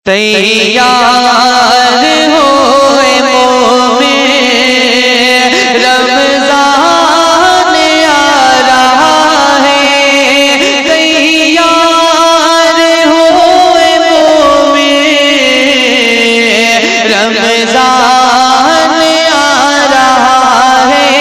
तैयार होए मोमिन रमज़ान आ रहा है। तैयार होए मोमिन रमज़ान आ रहा है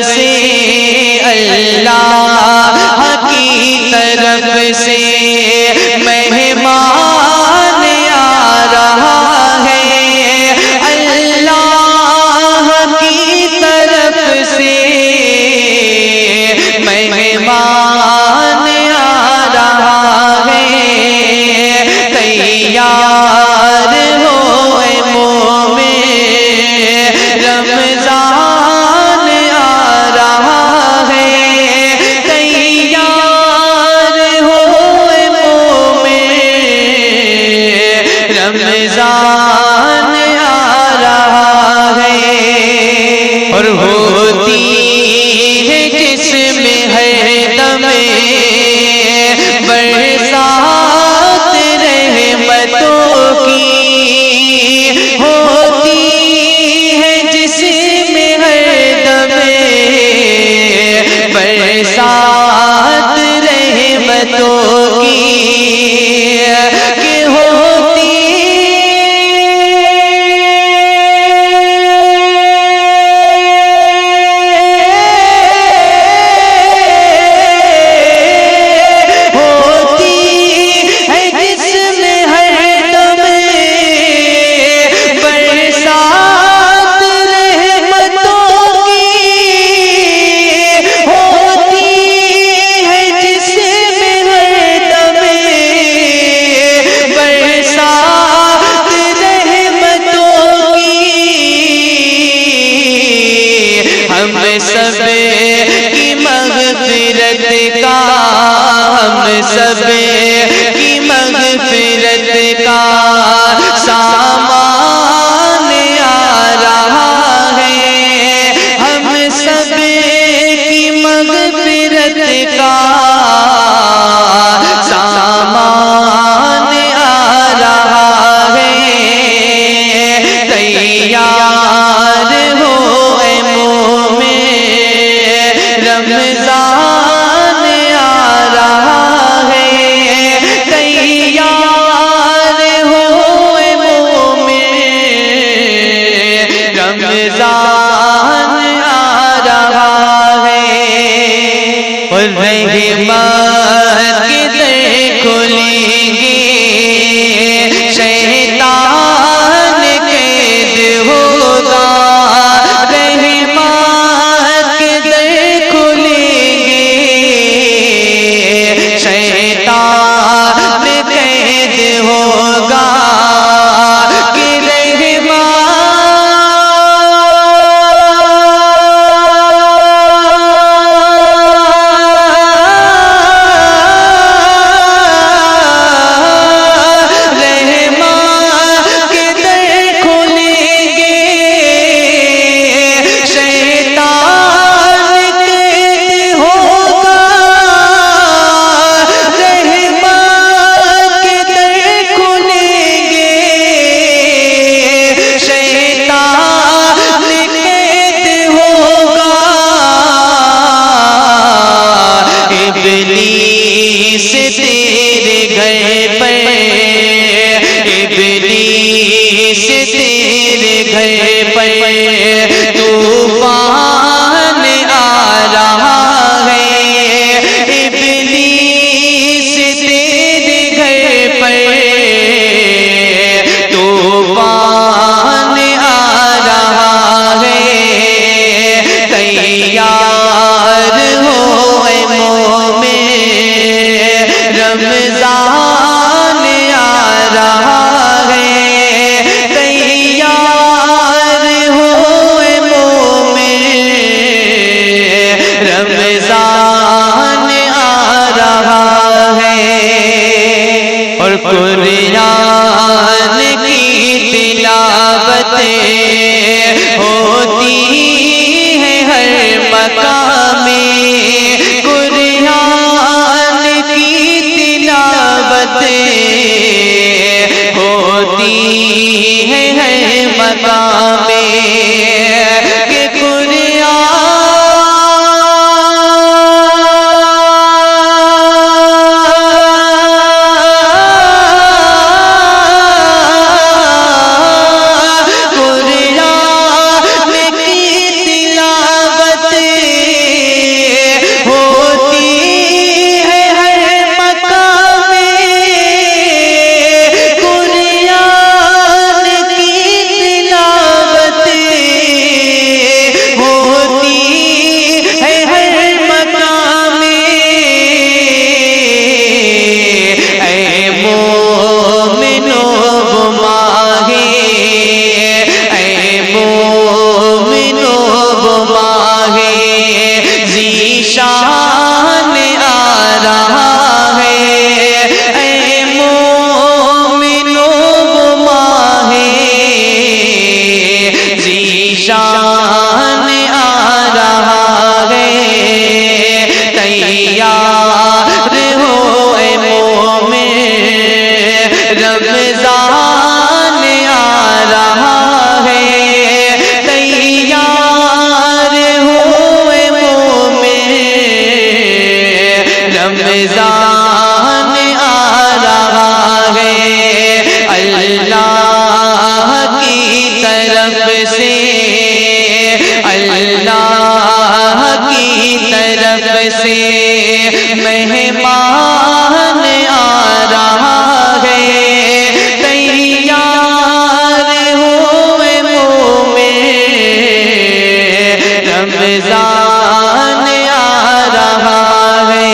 कि अल्लाह की तरफ से मेहमान आ रहा है। अल्लाह की तरफ से मेहमान आ रहा है। तैयार होए मोमिन रमज़ान आ रहा है। तैयार होए मोमिन रमज़ान आ रहा है। और होती है जिसमें हर दमे बरसात रहमतों की। होती है जिसमें हर दमे बरसात रहमतों की। कि होती है जिसमें हर दमे बरसात रहमतों की। होती है जिसमें हर दमे बरसात रहमतों की। हम सब की मग़फ़िरत का, हम सब की मग़फ़िरत का सामान आ रहा है। हम सब की मग़फ़िरत का सामान आ रहा है। तैयार होए मोमिन रमज़ान आ रहा है। तैयार होए मोमिन रमज़ान आ रहा है। और रहमत के दर खुलेंगे, शैतान कैद होगा। रहमत के दर खुलेंगे, शैतान कैद होगा। कि इब्लीस तेरे घर पर, इब्लीस तेरे घर पर तूफान आ रहा है। इब्लीस तेरे घर पर तूफान आ शान आ रहा है। तैयार हो ए मोमिन, रमज़ान आ रहा है। तैयार हो ए मोमिन, रमज़ान आ रहा है। अल्लाह की तरफ से, अल्लाह की तरफ से मेहमान आ रहा है। तैयार हुए मोमिन, रमज़ान आ रहा है।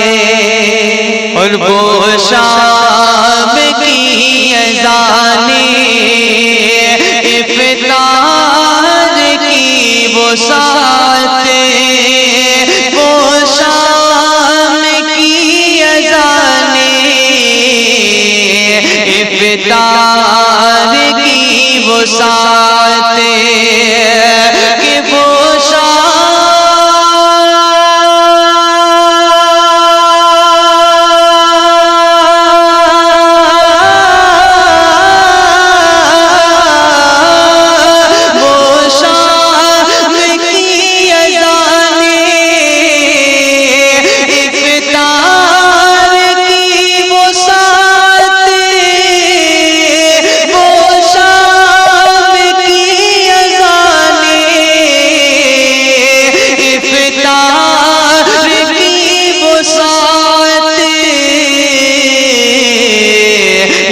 और वो शाम की अज़ाने, इफ्तार की वो साथ, वो शाम की अज़ाने, इफ्तार की वो साथ, कि वो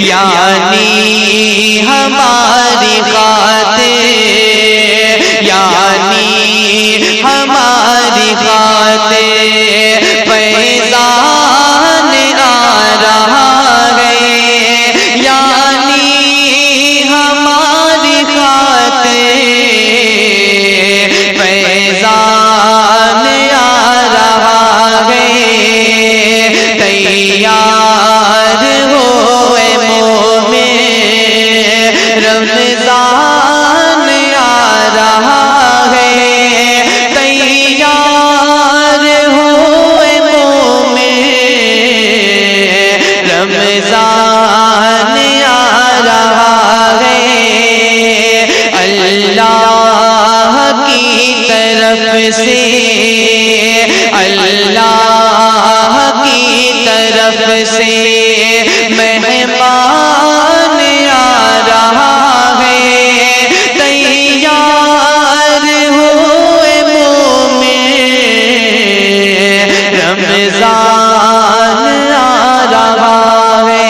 यानी हमारी खातिर, यानी हमारी खातिर फैज़ान आ रहा है। यानी हमारी खातिर फैज़ान आ रहा है। तैयार हो रमज़ान आ रहा है। तैयार हुए मोमिन, रमज़ान आ रहा है। अल्लाह की तरफ से, अल्लाह की तरफ से मेहमान आ रहा है। तैयार हुए मोमिन, रमज़ान आ रहा है।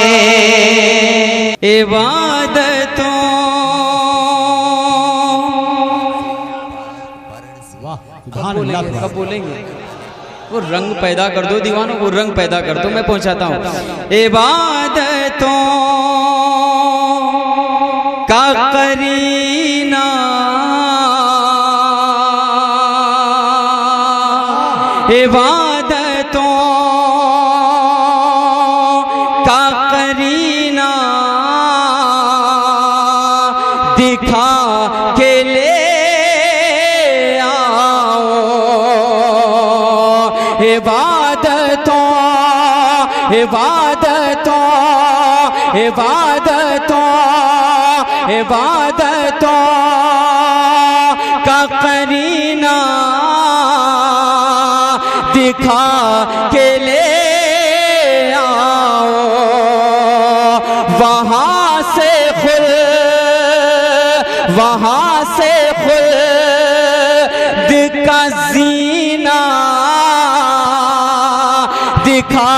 इबादतों कब बोलेंगे? वो रंग पैदा कर दो दीवानों, वो रंग पैदा कर दो, मैं पहुंचाता हूँ। इबादतों का करीना, इबादतों का करीना दिखा के ले आओ। इबादतों, इबादतों, इबादतों, इबादतों का करीना दिखा के ले आओ। वहाँ से खुल, वहाँ से खुद का जीना दिखा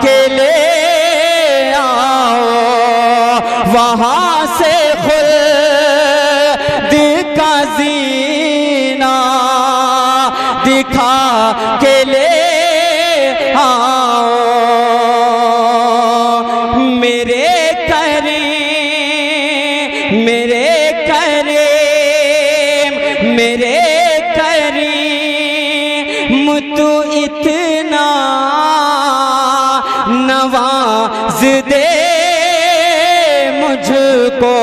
के ले आओ। वहाँ से खुद का जीना दिखा के ले आओ। मेरे करीम, मेरे करीम, मेरे करीम तू इतना नवाज दे मुझको।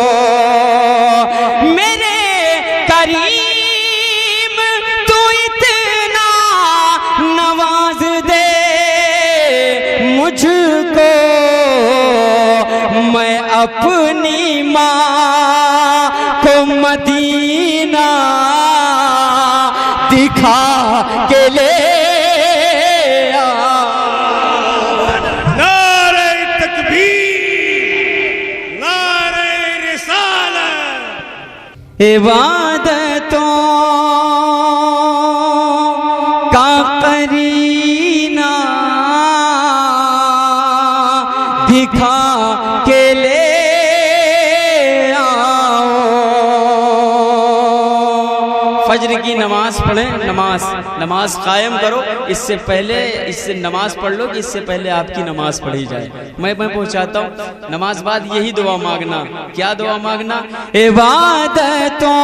मेरे करीम, अपनी माँ को मदीना दिखा के ले नारे तकबीर, नारे रिसालत। इबादतों का करीना दिखा के ले आओ। फज्र की नमाज पढ़ें, नमाज कायम करो। इससे नमाज पढ़ लो कि इससे पहले आपकी नमाज पढ़ी जाए। मैं पहुंचाता हूँ। नमाज बाद यही दुआ मांगना। क्या दुआ मांगना? इबादतों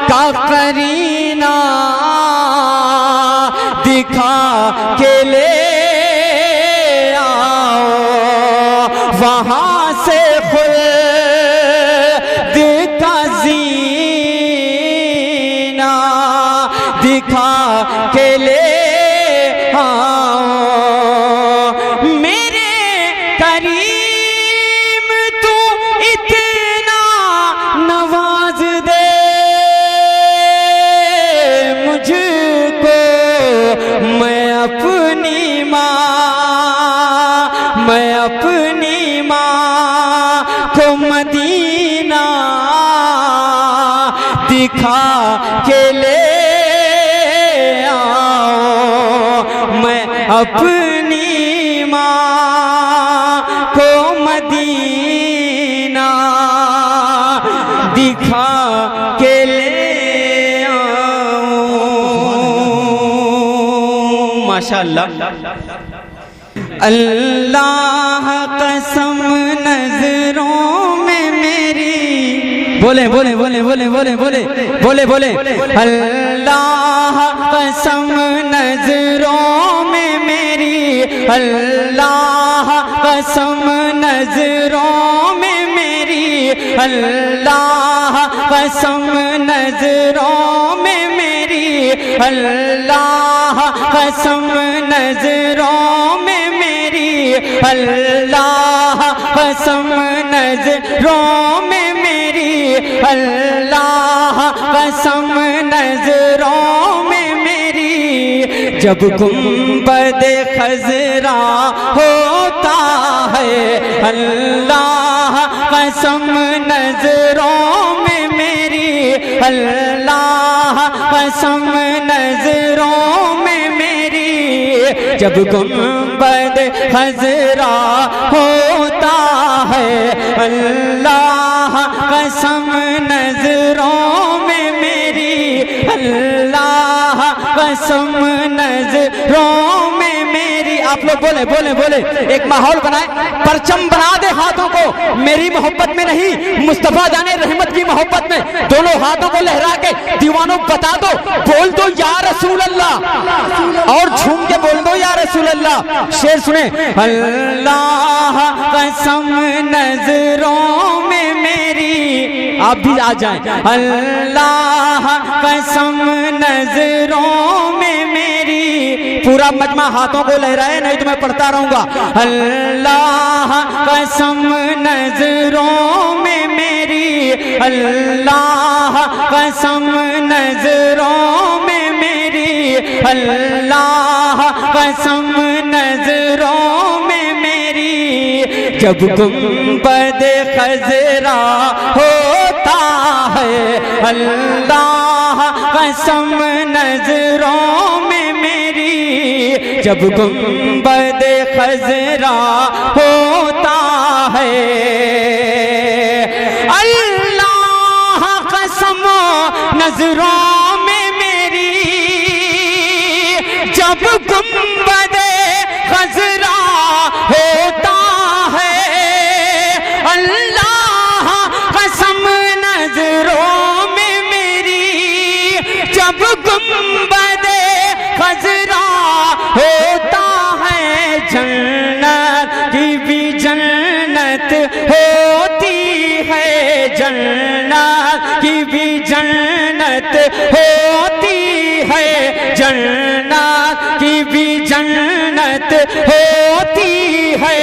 का करीना दिखा के ले आओ। वहाँ से खुद का जीना दिखा के ले आओ। मेरे करीम तू इतना नवाज दे मुझको, मैं अपनी माँ को मदीना दिखा के ले आओ। मैं अपनी माँ को मदीना दिखा के ले आऊं। माशाअल्लाह। अल्लाह कसम नजरों में मेरी, बोले बोले बोले बोले बोले बोले बोले बोले अल्लाह कसम नजरों में मेरी, अल्लाह कसम नजरों में मेरी, अल्लाह कसम नजरों में मेरी, अल्लाह कसम नजरों में मेरी, अल्लाह कसम नजरों में मेरी, अल्लाह कसम नजरों में मेरी। जब गुंबद खजरा होता है, अल्लाह कसम नजरों में मेरी, अल्लाह कसम नजरों में मेरी। जब गुंबद खजरा होता है, अल्लाह कसम नजरों में मेरी, अल्लाह कसम नजरों में मेरी। आप लोग बोले बोले बोले, एक माहौल बनाए, परचम बना दे हाथों को, मेरी मोहब्बत में नहीं मुस्तफा जाने रहमत की मोहब्बत में। दोनों हाथों को लहरा के दीवानों बता दो, बोल दो या रसूल अल्लाह, और झूम के बोल दो या रसूल अल्लाह। शेर सुने, अल्लाह कसम नजरों में मेरी, आप भी आ जाएं। अल्लाह कसम नजरों में मेरी, पूरा मजमा हाथों को लहराए, नहीं तो मैं पढ़ता रहूंगा। अल्लाह कसम नजरों में मेरी, अल्लाह कसम नजरों में मेरी, अल्लाह कसम नजरों में मेरी। जब गुंबद खजरा होता है, अल्लाह कसम नजरों में मेरी। जब गुंबद खजरा होता है, अल्लाह कसम नजरों में मेरी। जब गुंबद खजरा होता है, अल्लाह कसम नजरों में मेरी। जब गुंबद खजरा होता है, जन्नत की भी जन्नत होती है, जन्नत की भी जन्नत होती है, जन्नत जन्नत होती है,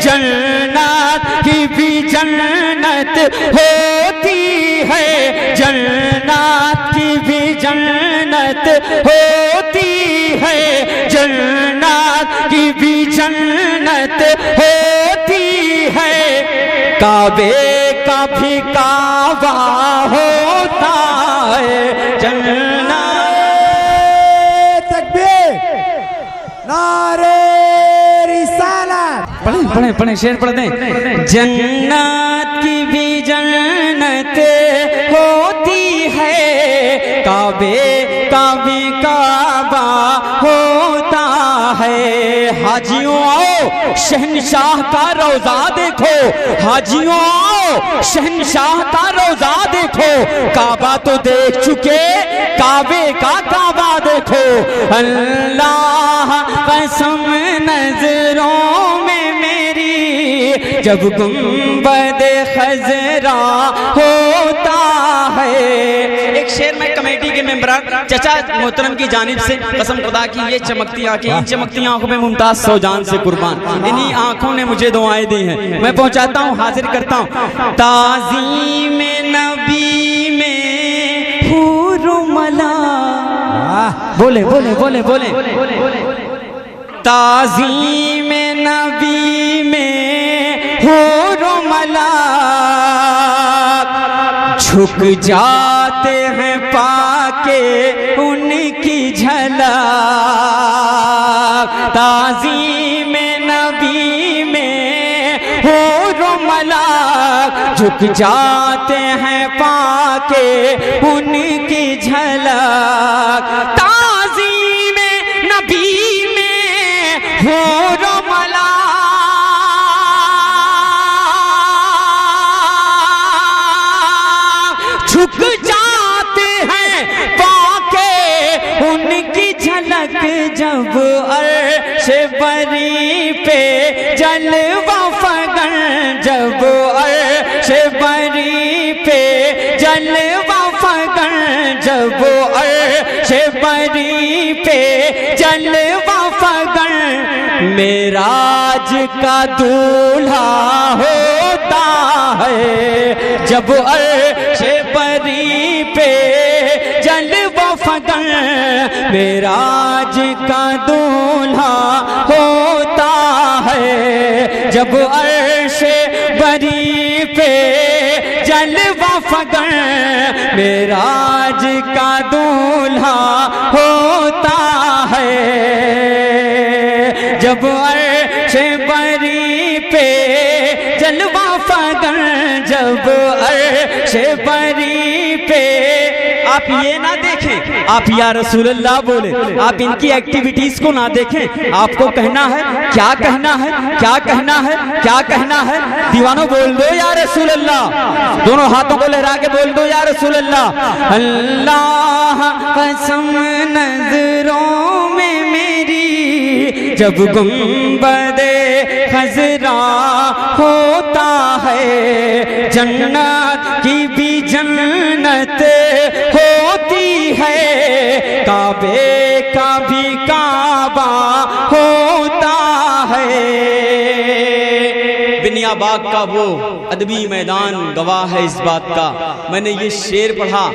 जन्नत की भी जन्नत होती है, जन्नत की भी जन्नत होती है, जन्नत की भी जन्नत होती है। काबे का भी काबा होता है, जन्नत। तकबीर, नारे रिसालत। पढ़े शेर पढ़ दें। जन्नत की भी जन्नत होती है, काबे का भी काबा होता है। हाजियों आओ शहनशाह का रोजा देखो, हाजियों आओ शहनशाह का रोजा देखो, काबा तो देख चुके, काबे का काबा देखो। अल्लाह कसम नजरों में मेरी जब गुंबद खजरा होता है। एक शेर में कमेटी के मेंबरान चचा मोहतरम की जानिब से कसम खुदा की ये चमकती आंखें, इन चमकती आंखों में मुमताज सौजान से कुर्बान, इन्हीं आंखों ने मुझे दुआएं दी हैं। मैं पहुंचाता हूं, हाजिर करता हूं। ताज़ीम नबी में हूरो मला, बोले बोले बोले बोले, ताज़ीम नबी में हूरो मला झुक जाते हैं पाके उनकी झलक। ताज़ीम नबी में हूरो मलाक झुक जाते हैं पाके उनकी झलक। ताज़ीम नबी में हूरो मलाक झुक जाते हैं पाके उनकी झलक। जब अर्श बरी पे जलवा फगन, जब अर्श बरी पे जलवा फगन, जब अर्श बरी पे जलवा फगन, मेराज का दूल्हा होता है। जब अर्श बरी पे जलवा फगन, मेराज का दूल्हा होता है। जब अर्श बरी पे जलवा फगन, मेराज का दूल्हा होता है। जब अर्श बरी पे जलवा फगन, जब अर्श बरी पे। आप ये ना देखें, आप या रसूल अल्लाह बोले, आप इनकी एक्टिविटीज को ना देखें। आपको कहना है, क्या कहना है, क्या कहना है, क्या कहना है। दीवानों बोल दो या रसूल अल्लाह, दोनों हाथों को लहरा के बोल दो या रसूल अल्लाह। अल्लाह कसम नजरों में मेरी जब गुंबदे खजरा होता है, जन्नत की भी जन्नत होती है, काबे का भी काबा होता है। बिनिया बाग का वो अदबी मैदान गवाह है इस बात का। मैंने ये शेर पढ़ा,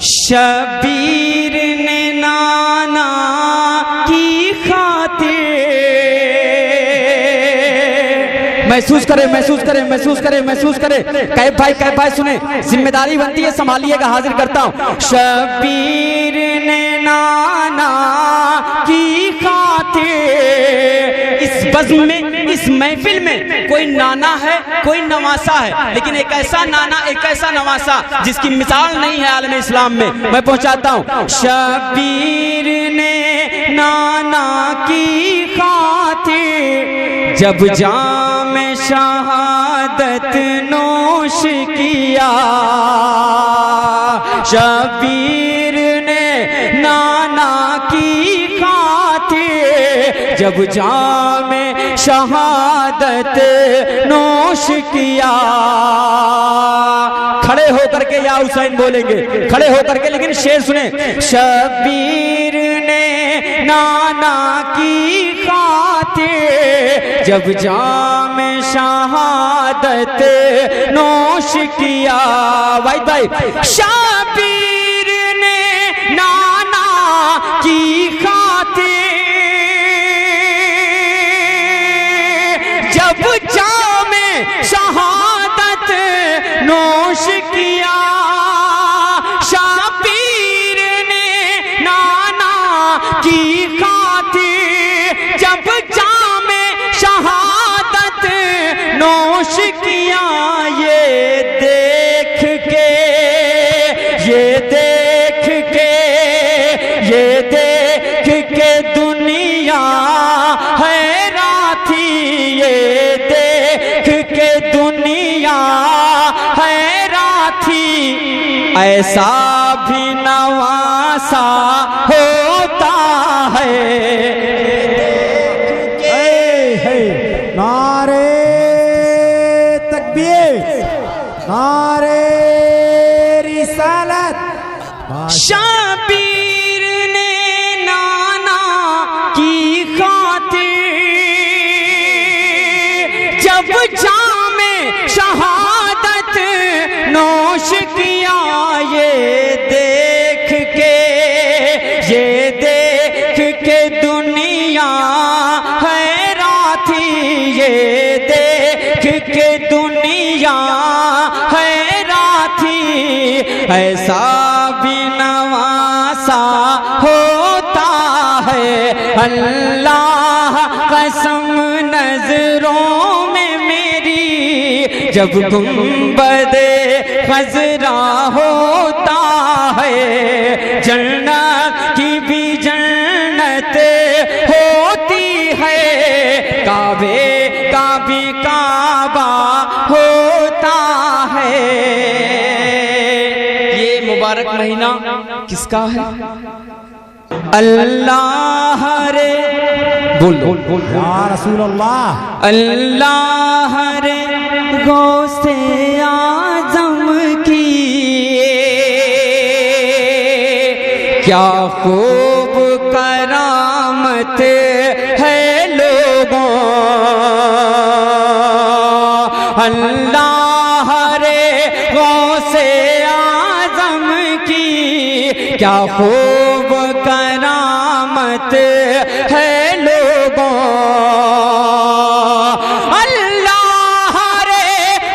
शबीर ने नाना की खातिर, महसूस करे महसूस करे महसूस करे महसूस करे। कैफ भाई सुने, जिम्मेदारी बनती है, संभालिएगा। हाजिर करता हूं। शबीर ने नाना की खातिर, इस बज़्म में, इस महफिल में कोई नाना है, कोई नवासा है, लेकिन एक ऐसा नाना, एक ऐसा नवासा जिसकी मिसाल नहीं है आलम इस्लाम में। मैं पहुंचाता हूं। शबीर ने नाना की खातिर जब जाम शहादत नोश किया, शबीर ने नाना की खातिर जब जामे शहादत नोश किया। खड़े होकर के या हुसैन बोलेंगे, खड़े होकर के, लेकिन शेर सुने। शबीर ने नाना की खातिर जब जामे शहादत नोश किया। भाई भाई, शबीर ने नाना की खातिर जब जामे शहादत नोश किया। शबीर ने नाना की खातिर जब जामे शहादत नोश किया। ये देख के दुनिया हैरान थी। ये देख के दुनिया हैरान थी। ऐसा भी नवासा होता है। नारे तकबीर, नारे रिसालत। शबीर ने नाना की खातिर जब जामे शहादत नोश किया। ये देख के दुनिया हैरान थी। ये देख के दुनिया हैरान थी। ऐसा भी नवासा होता है। अल्लाह कसम नजरों में मेरी जब गुंबदे खजरा होता है। जन्नत की भी जन्नत होती है। काबे का भी काबा होता है। ये मुबारक महीना किसका है? अल्लाह रे बोल या रसूल अल्लाह। अल्लाह रे गौसे आजम की क्या खूब करामत है लोगों। अल्लाह रे गौसे आजम की क्या खूब करामत है लोगों। अल्लाह रे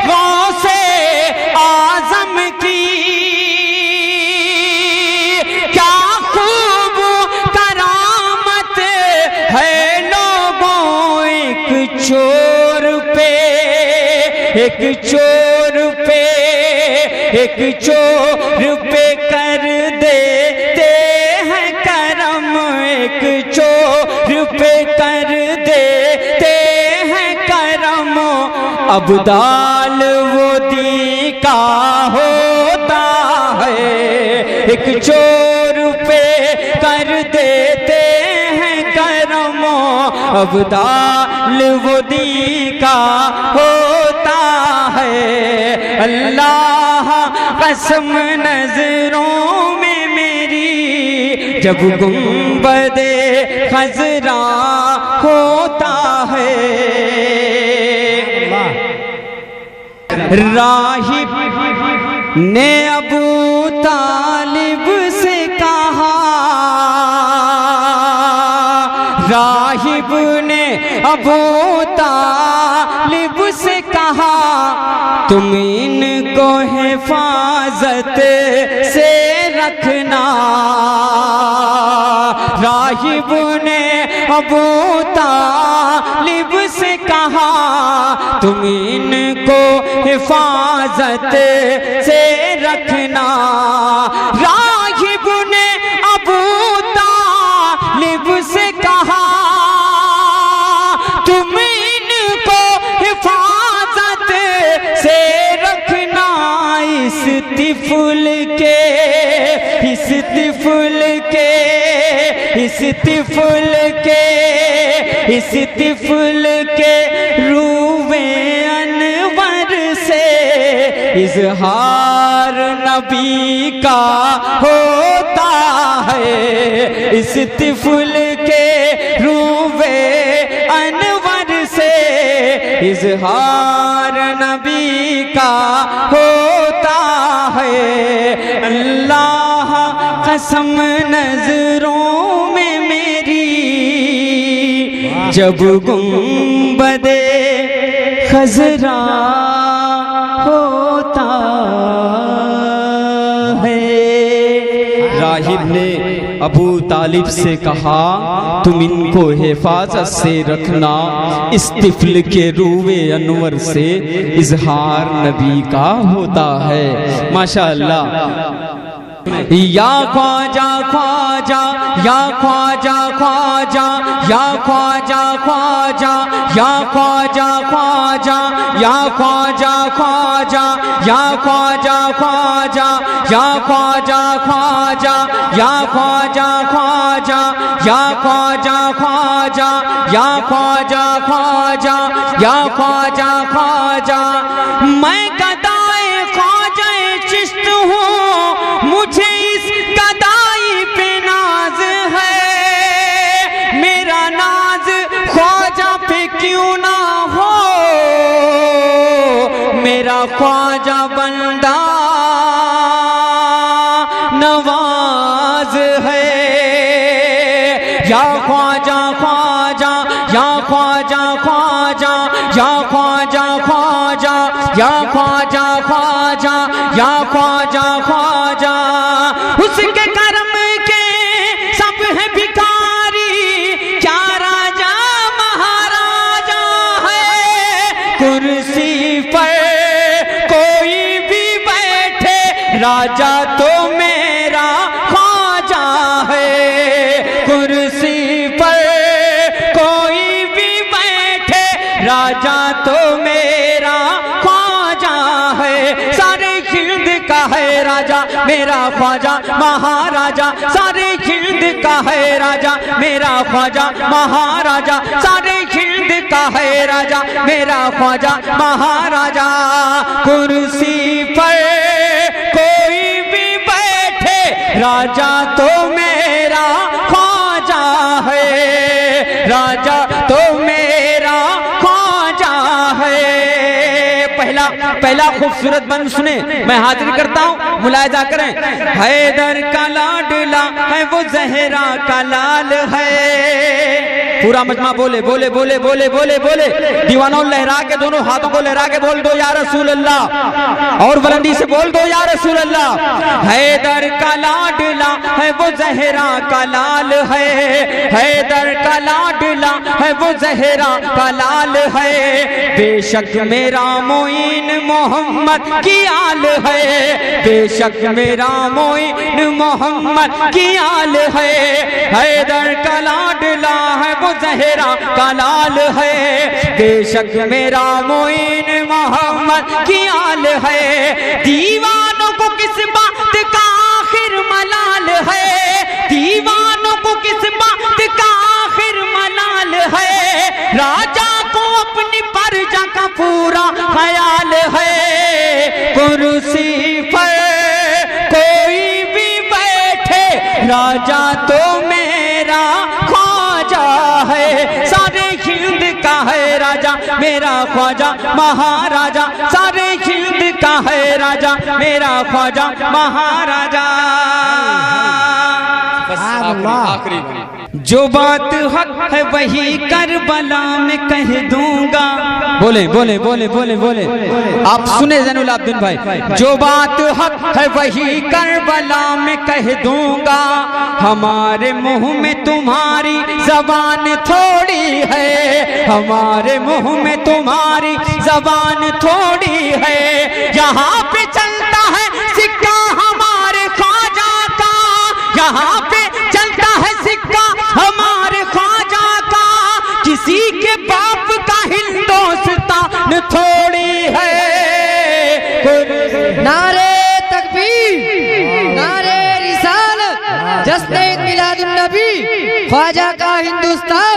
गौसे आजम की क्या खूब करामत है लोगों। एक चोर पे कर देते हैं करम। एक चोर पे कर देते हैं करम। अब्दाल वो दी का होता है। एक चोर पे कर देते हैं करम। अब्दाल वो दी का होता है। अल्लाह कसम नजरों में मेरी जब गुंबदे खजरा होता है। राहिब ने अबू तालिब से कहा। राहिब ने अबू तालिब से कहा तुम इनको हिफाजत से रखना। राहिब ने अबू तालिब से कहा तुम इनको हिफाजत से रखना। राहिब ने अबू तालिब से कहा तुम इनको हिफाजत से रखना। इस तिफल के इस तिफल के रूवे अनवर से इजहार नबी का होता है। इस तिफल के रूवे अनवर से इजहार नबी का होता है। अल्लाह कसम नजरों में मेरी जब गुंबदे खजरा होता है। राहिब ने अबू तालिब से कहा तुम इनको हिफाजत से रखना, इस तिफल के रूवे अनवर से इजहार नबी का होता है। माशाअल्लाह। या ख्वाजा ख्वाजा या ख्वाजा ख्वाजा या ख्वाजा ख्वाजा या ख्वाजा ख्वाजा या ख्वाजा ख्वाजा या ख्वाजा ख्वाजा या ख्वाजा ख्वाजा या ख्वाजा ख्वाजा या ख्वाजा ख्वाजा या ख्वाजा ख्वाजा या ख्वाजा ख्वाजा। मैं गदाए ख्वाजाए चिश्त हूँ, मुझे इस गदाई पे नाज है। मेरा नाज ख्वाजा पे क्यों ना हो, मेरा ख्वाजा बंदा नवाज है। या ख्वाजा ख्वाजा या ख्वाजा ख्वाजा या ख्वाजा ख्वाजा या ख्वाजा ख्वाजा या ख्वाजा ख्वाजा। उसके करम के सब है भिखारी, क्या राजा महाराजा है। कुर्सी पर कोई भी बैठे, राजा तो मेरा ख्वाजा है। कुर्सी पर कोई भी बैठे, राजा तो मेरा ख्वाजा है। सारे हिंद का है राजा मेरा ख्वाजा महाराजा, सारे हिंद का है राजा मेरा ख्वाजा महाराजा, सारे हिंद का है राजा मेरा ख्वाजा महाराजा। कुर्सी पर कोई भी बैठे, राजा तो मेरा ख्वाजा है। राजा तो मेरा ख्वाजा है। पहला खूबसूरत बंद सुने, मैं हाजिर करता हूँ, मुलायजा करें। हैदर का लाडला है वो जहरा का लाल है। पूरा मजमा बोले बोले बोले बोले बोले बोले। दीवानों लहरा के दोनों हाथों को लहरा के बोल दो या रसूल अल्लाह, और बुलंदी से बोल दो या रसूल अल्लाह। हैदर का लाडला है वो जहरा का लाल है। हैदर का लाडला है वो जहरा का लाल है। बेशक मेरा मोइन मोहम्मद की आल है। बेशक मेरा मोइन मोहम्मद की आल है। हैदर का लाडला है वो जहरा का लाल है। बेशक मेरा मोइन मोहम्मद की आल है। दीवानों को किस बात का आखिर मलाल है। दीवानों को किस बात का आखिर मलाल है। राजा को अपनी प्रजा का पूरा ख्याल है। कुर्सी पर कोई भी बैठे, राजा तो मेरा ख्वाजा है। सारे हिंद का है राजा मेरा ख्वाजा महाराजा, सारे हिंद का है राजा मेरा ख्वाजा महाराजा। आखिरी जो बात हक है वही करबला में कह दूंगा। बोले बोले बोले बोले बोले आप सुने ज़ैनुल आबिदीन भाई। जो बात हक है वही करबला में कह दूंगा। हमारे मुंह में तुम्हारी जबान थोड़ी है। हमारे मुंह में तुम्हारी जबान थोड़ी है। यहाँ पे चलता है सिक्का हमारे ख्वाजा का। यहाँ पे चलता है सिक्का हमारे ख्वाजा का। किसी के बाप का हिंदुस्तान थोड़ी है। नारे तकबीर, नारे रिसालत, जश्न मिलादुन नबी, ख्वाजा का हिंदुस्तान।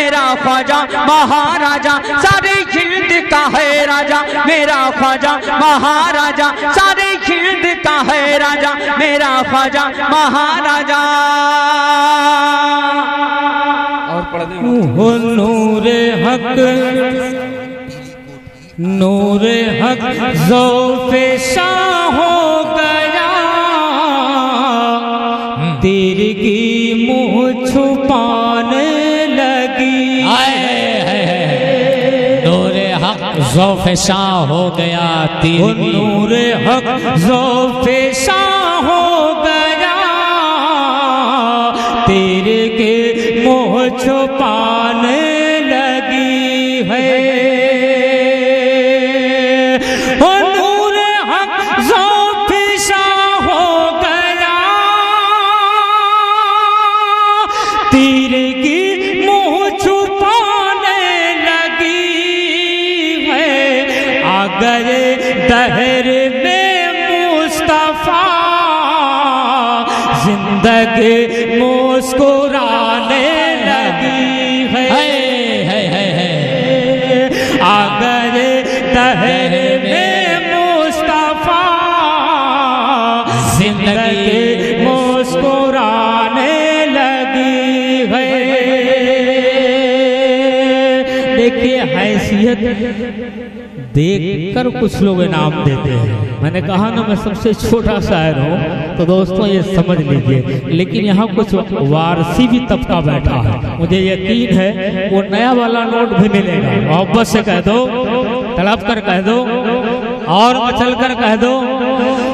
मेरा ख्वाजा महाराजा सारे खिल्द का है राजा मेरा ख्वाजा महाराजा सारे खिल्द का है राजा मेरा ख्वाजा महाराजा। और पढ़ने हो नूरे हक ज़ौफ़े शाह हो गया तिरगी मुँह छुपाने लगी। नूरे हक ज़ौफ़े शाह हो गया तिरगी नूरे हक ज़ौफ़े शाह हो गया तिरगी मुँह छुपाने लगी है। दहर में मुस्तफा जिंदगी मुस्कुराने लगी है। अगर दहर में मुस्तफा जिंदगी मुस्कुराने लगी है। देखिए हैसियत देख कर कुछ लोग इनाम देते हैं। मैंने कहा ना मैं सबसे छोटा शायर हूँ, तो दोस्तों ये समझ लीजिए। लेकिन यहाँ कुछ वारसी भी तबका बैठा है, मुझे यकीन है वो नया वाला नोट भी मिलेगा। मोहब्बत से कह दो, तड़प कर कह दो और मचल कर कह दो।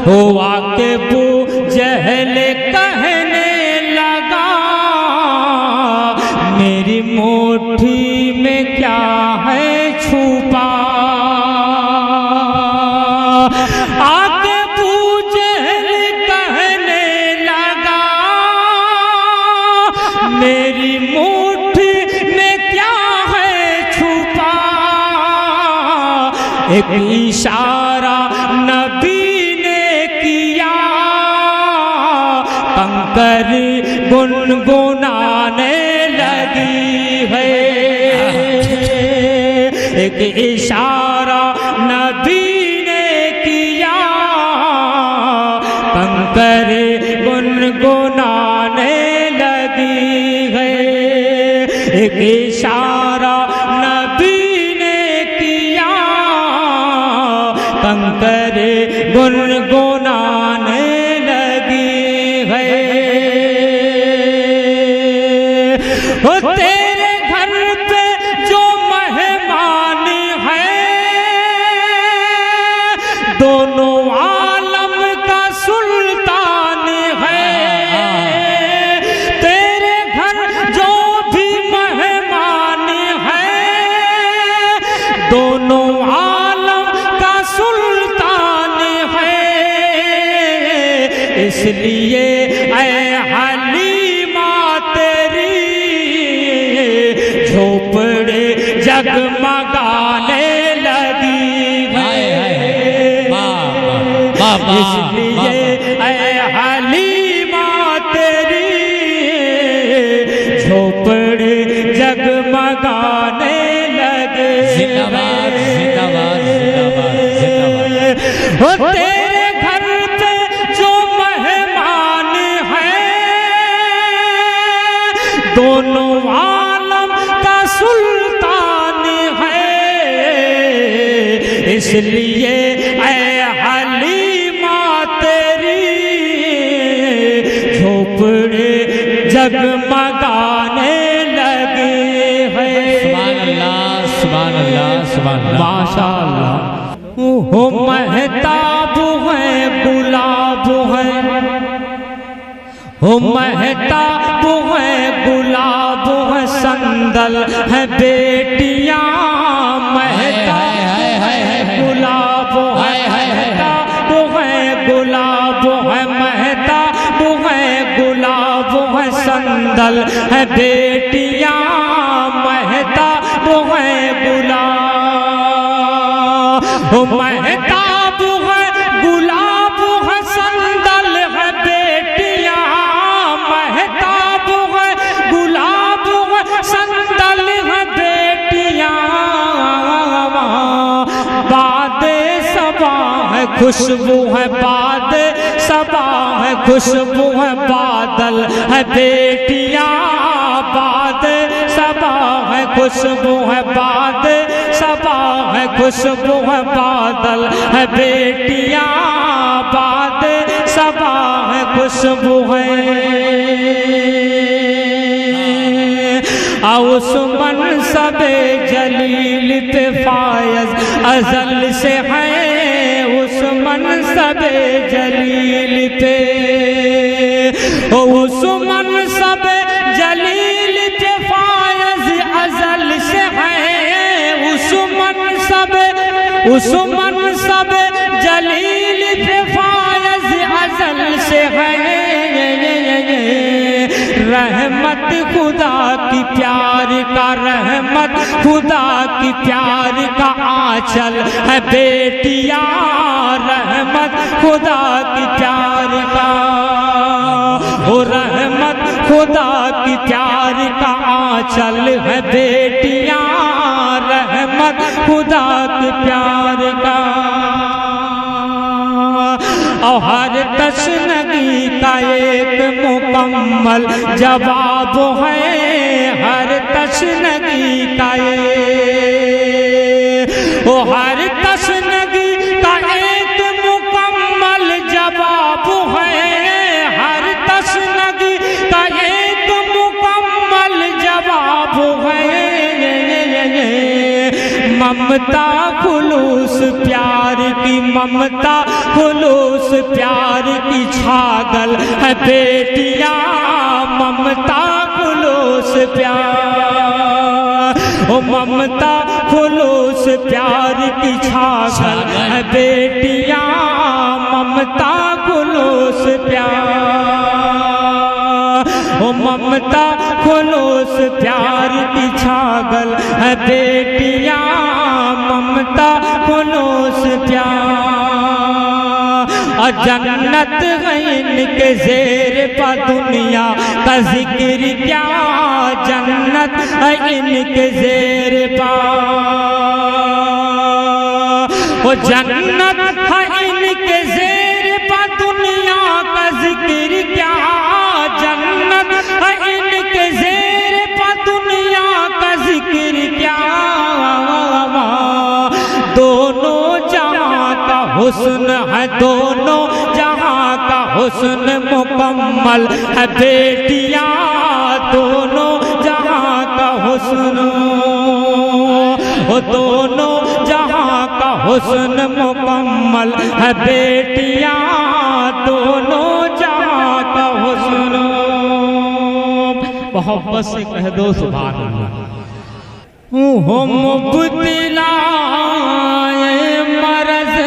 हो वाके बू जहल कहने लगा मेरी मुट्ठी में क्या है छुपा। मेरी मुट्ठी में क्या है छुपा। एक इशारा नबी ने किया कंकर गुनगुनाने लगी है। एक इशारा नबी ने किया कंकर गुनगुनाने एक इशारा नबी ने किया कंकर गुनगुनाने लगी है। वो तेरे घर पे जो मेहमान है दोनों आलम का सुल्तान है। दोनों आलम का सुल्तान है। इसलिए ऐ हलीमा तेरी झोपड़े जगमगाने लगी है। इसलिए ऐ हलीमा तेरी झोपड़े जगमगाने लगे। जिंदाबाद जिंदाबाद जिंदाबाद। हो तेरे घर पे जो मेहमान है दोनों आलम का सुल्तान है। इसलिए ऐ हलीमा तेरी झोपड़े जगमगाने लगे हैं। माशाअल्लाह। हो महताब है गुलाब है, हो महताब है गुलाब है संदल है बेटियां। महताब है गुलाब है, महताब है गुलाब है, महताब है गुलाब है संदल है बेटियां। महताब है गुलाब, हो महताब है गुलाब है संदल है बेटियां। महताब है गुलाब है संदल खुशबू है बाद सबा है खुशबू है बादल है बेटियां बाद सबा है खुशबू है बाद सबा है खुशबू है बादल है बेटियां बाद सबा है खुशबू है उस मनसबे जलील पे फायज अजल से है उस मनसबे जलील पे उस मनसबे जलील पे फायज अजल से है उस मनसबे जलील पे फायज अजल से है रहमत खुदा की प्यार का रहमत खुदा की प्यार का आंचल है बेटियां रहमत खुदा की प्यार का ओ रहमत खुदा की प्यार का आंचल है बेटियां रहमत खुदा की प्यार का और हर तशनगी का एक मुकम्मल जवाब है हर तशनगी का हर तशनगी का एक मुकम्मल जवाब है हर तशनगी का एक मुकम्मल जवाब है ममता खुलूस प्यार की ममता खुलूस प्यार की छागल है बेटियां ममता खुलूस प्यार ओ ममता खुलूस प्यार की छागल है बेटियां ममता खुलूस प्यार ओ ममता खुलूस प्यार की छागल है बेटियां ममता खुलूस प्यार जन्नत है इनके जेर पा दुनिया का जिक्र क्या जन्नत है इनके जेर पा ओ जन्नत है इनके जेर पा दुनिया का जिक्र क्या जन्नत है इनके जेर पा दुनिया का जिक्र क्या दोनों जहां का हुस्न है दोनों जहां का हुस्न मुकम्मल है बेटियां दोनों जहां का हुस्न दोनों जहां का हुस्न मुकम्मल है बेटियां दोनों जहां का हुस्न मोहब्बत से कह दो सुभान अल्लाह हो मुब्तला मरज़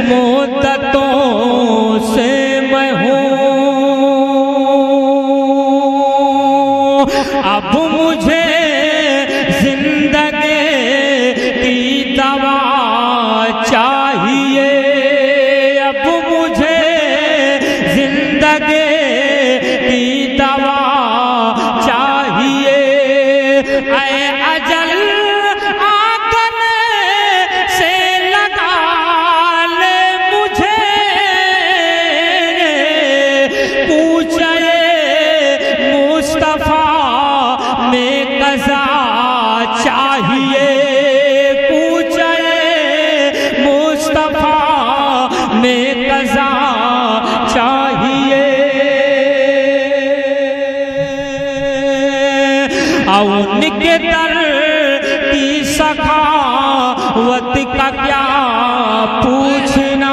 मुद्दतों से मैं हूँ अब मुझे जिंदगी की दवा चाहिए अब मुझे जिंदगी की दवा चाहिए ऐ अजल आंगन से लगा ले मुझे पूछे मुस्तफा में कज़ा चाहिए पूछे मुस्तफा में कज़ा चाहिए उनके दर की सखावत का क्या पूछना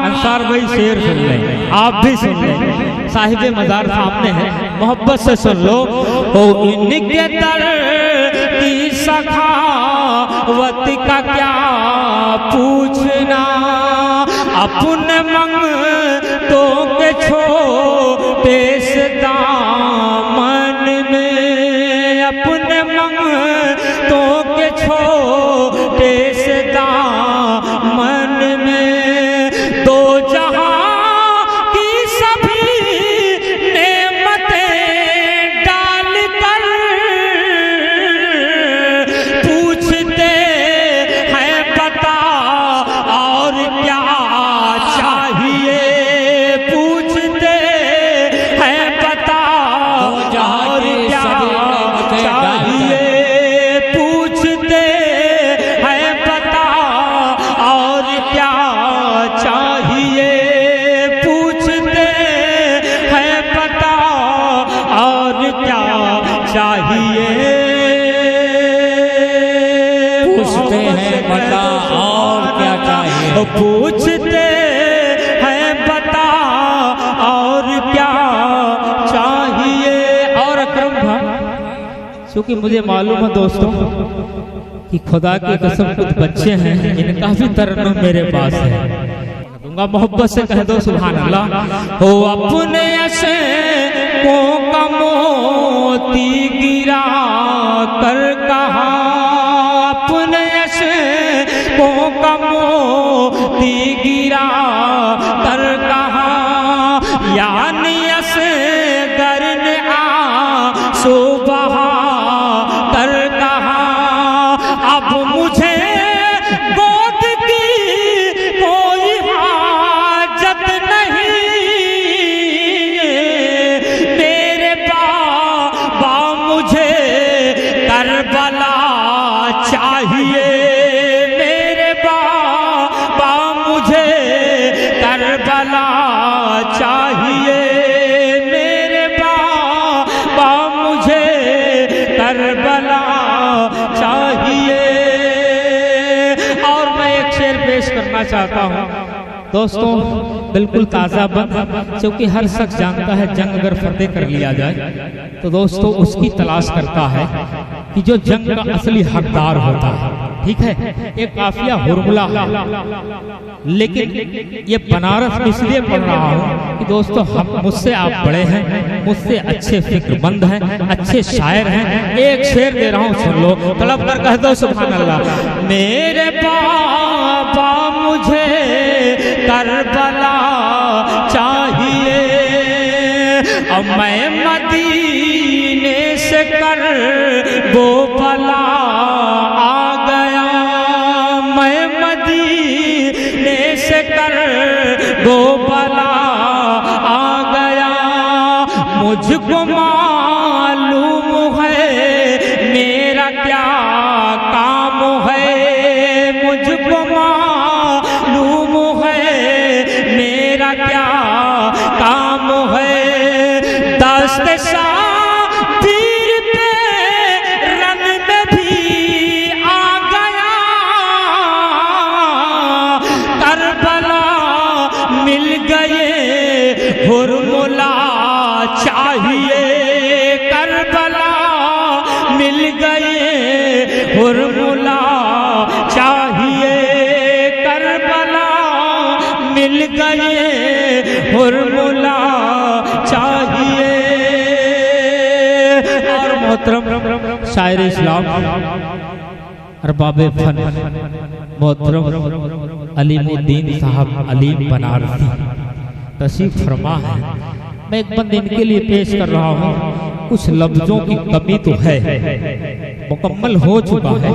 अंसार भाई शेर सुन लें आप भी सुन लें साहिब मज़ार सामने है मोहब्बत से सुन लो ओ इनके दर की सखावत का क्या पूछना अपने मंगतों के छोटे से दामन में अपने मंगतों के छोटे से दामन में दो जहां की सभी नेमतें डाल कर पूछते हैं बता और क्या चाहिए। पूछते हैं बता और क्या चाहिए, पूछते हैं बता और क्या चाहिए। और अकरम भाई, क्योंकि मुझे मालूम है दोस्तों कि खुदा की कसम कुछ बच्चे हैं इनका भी तरन्नुम मेरे पास है, दूंगा मोहब्बत से कह दो सुभान अल्लाह। हो अपने अशकों का मोती गिरा कर कहा, अपने अशकों का मोती गिरा कर कहा, यानी असगर ने आंसू बहा कर कहा। अब मुझे गोद की कोई हाजत नहीं, मेरे बाबा मुझे करबला चाहिए, मेरे बाबा मुझे करबला चाहिए, मेरे बाबा मुझे करबला चाहिए। और मैं एक शेर पेश करना चाहता हूँ दोस्तों, बिल्कुल ताज़ा बंद, क्योंकि हर शख्स जानता है जंग अगर फतेह कर लिया जाए तो दोस्तों उसकी तलाश करता है कि जो जंग का असली हकदार होता है, ठीक है। एक काफिया हुरमुला, लेकिन ये बनारस इसलिए पढ़ रहा हूँ कि दोस्तों हम मुझसे आप बड़े हैं, मुझसे अच्छे फिक्रमंद हैं, अच्छे शायर हैं। एक शेर दे रहा हूँ, सुन लो, तलब कर कह दो सुभान अल्लाह। मेरे बाबा मुझे करबला चाहिए, और मैं मदीने से कर वो बला आ गया, मैं मदीने से कर वो बला आ गया। मुझको मालूम है मेरा क्या काम है, मुझको मालूम है मेरा क्या काम है। दस्त शाबीर पे रंग में भी आ गया, करबला मिल गए हुरमुला चाहिए, करबला मिल गए हुरमुला चाहिए, करबला मिल गए हुरमुला चाहिए। और मोहतरम शायर इस्लाम अरबाबे फन मोहतरम अलीमुद्दीन साहब अलीम बनारसी तशरीफ फरमा है। मैं एक बंद इनके लिए पेश कर रहा हूँ, कुछ लफ्जों की कमी तो है, मुकम्मल हो चुका है,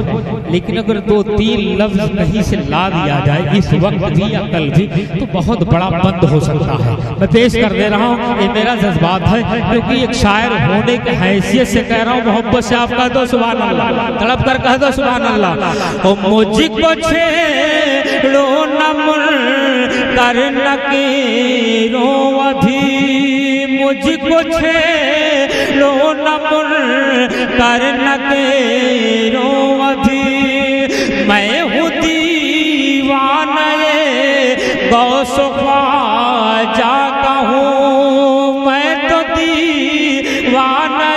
लेकिन अगर 2-3 लफ्ज कहीं से ला दिया जाए इस वक्त भी या कल भी तो बहुत बड़ा बंद हो सकता है। मैं पेश कर दे रहा हूँ, ये मेरा जज्बात है, क्योंकि एक शायर होने की हैसियत से कह रहा हूँ, मोहब्बत से आप कह दो सुभान अल्लाह, तड़प कर कह दो सुभान अल्लाह। ओ मुझको छेड़ो न मुनकर नकीरों अभी, मुझको छेड़ो न मुनकर नकीरों अभी। मैं हूँ दीवाना गौस ख्वाजा का हूँ, मैं तो दीवाना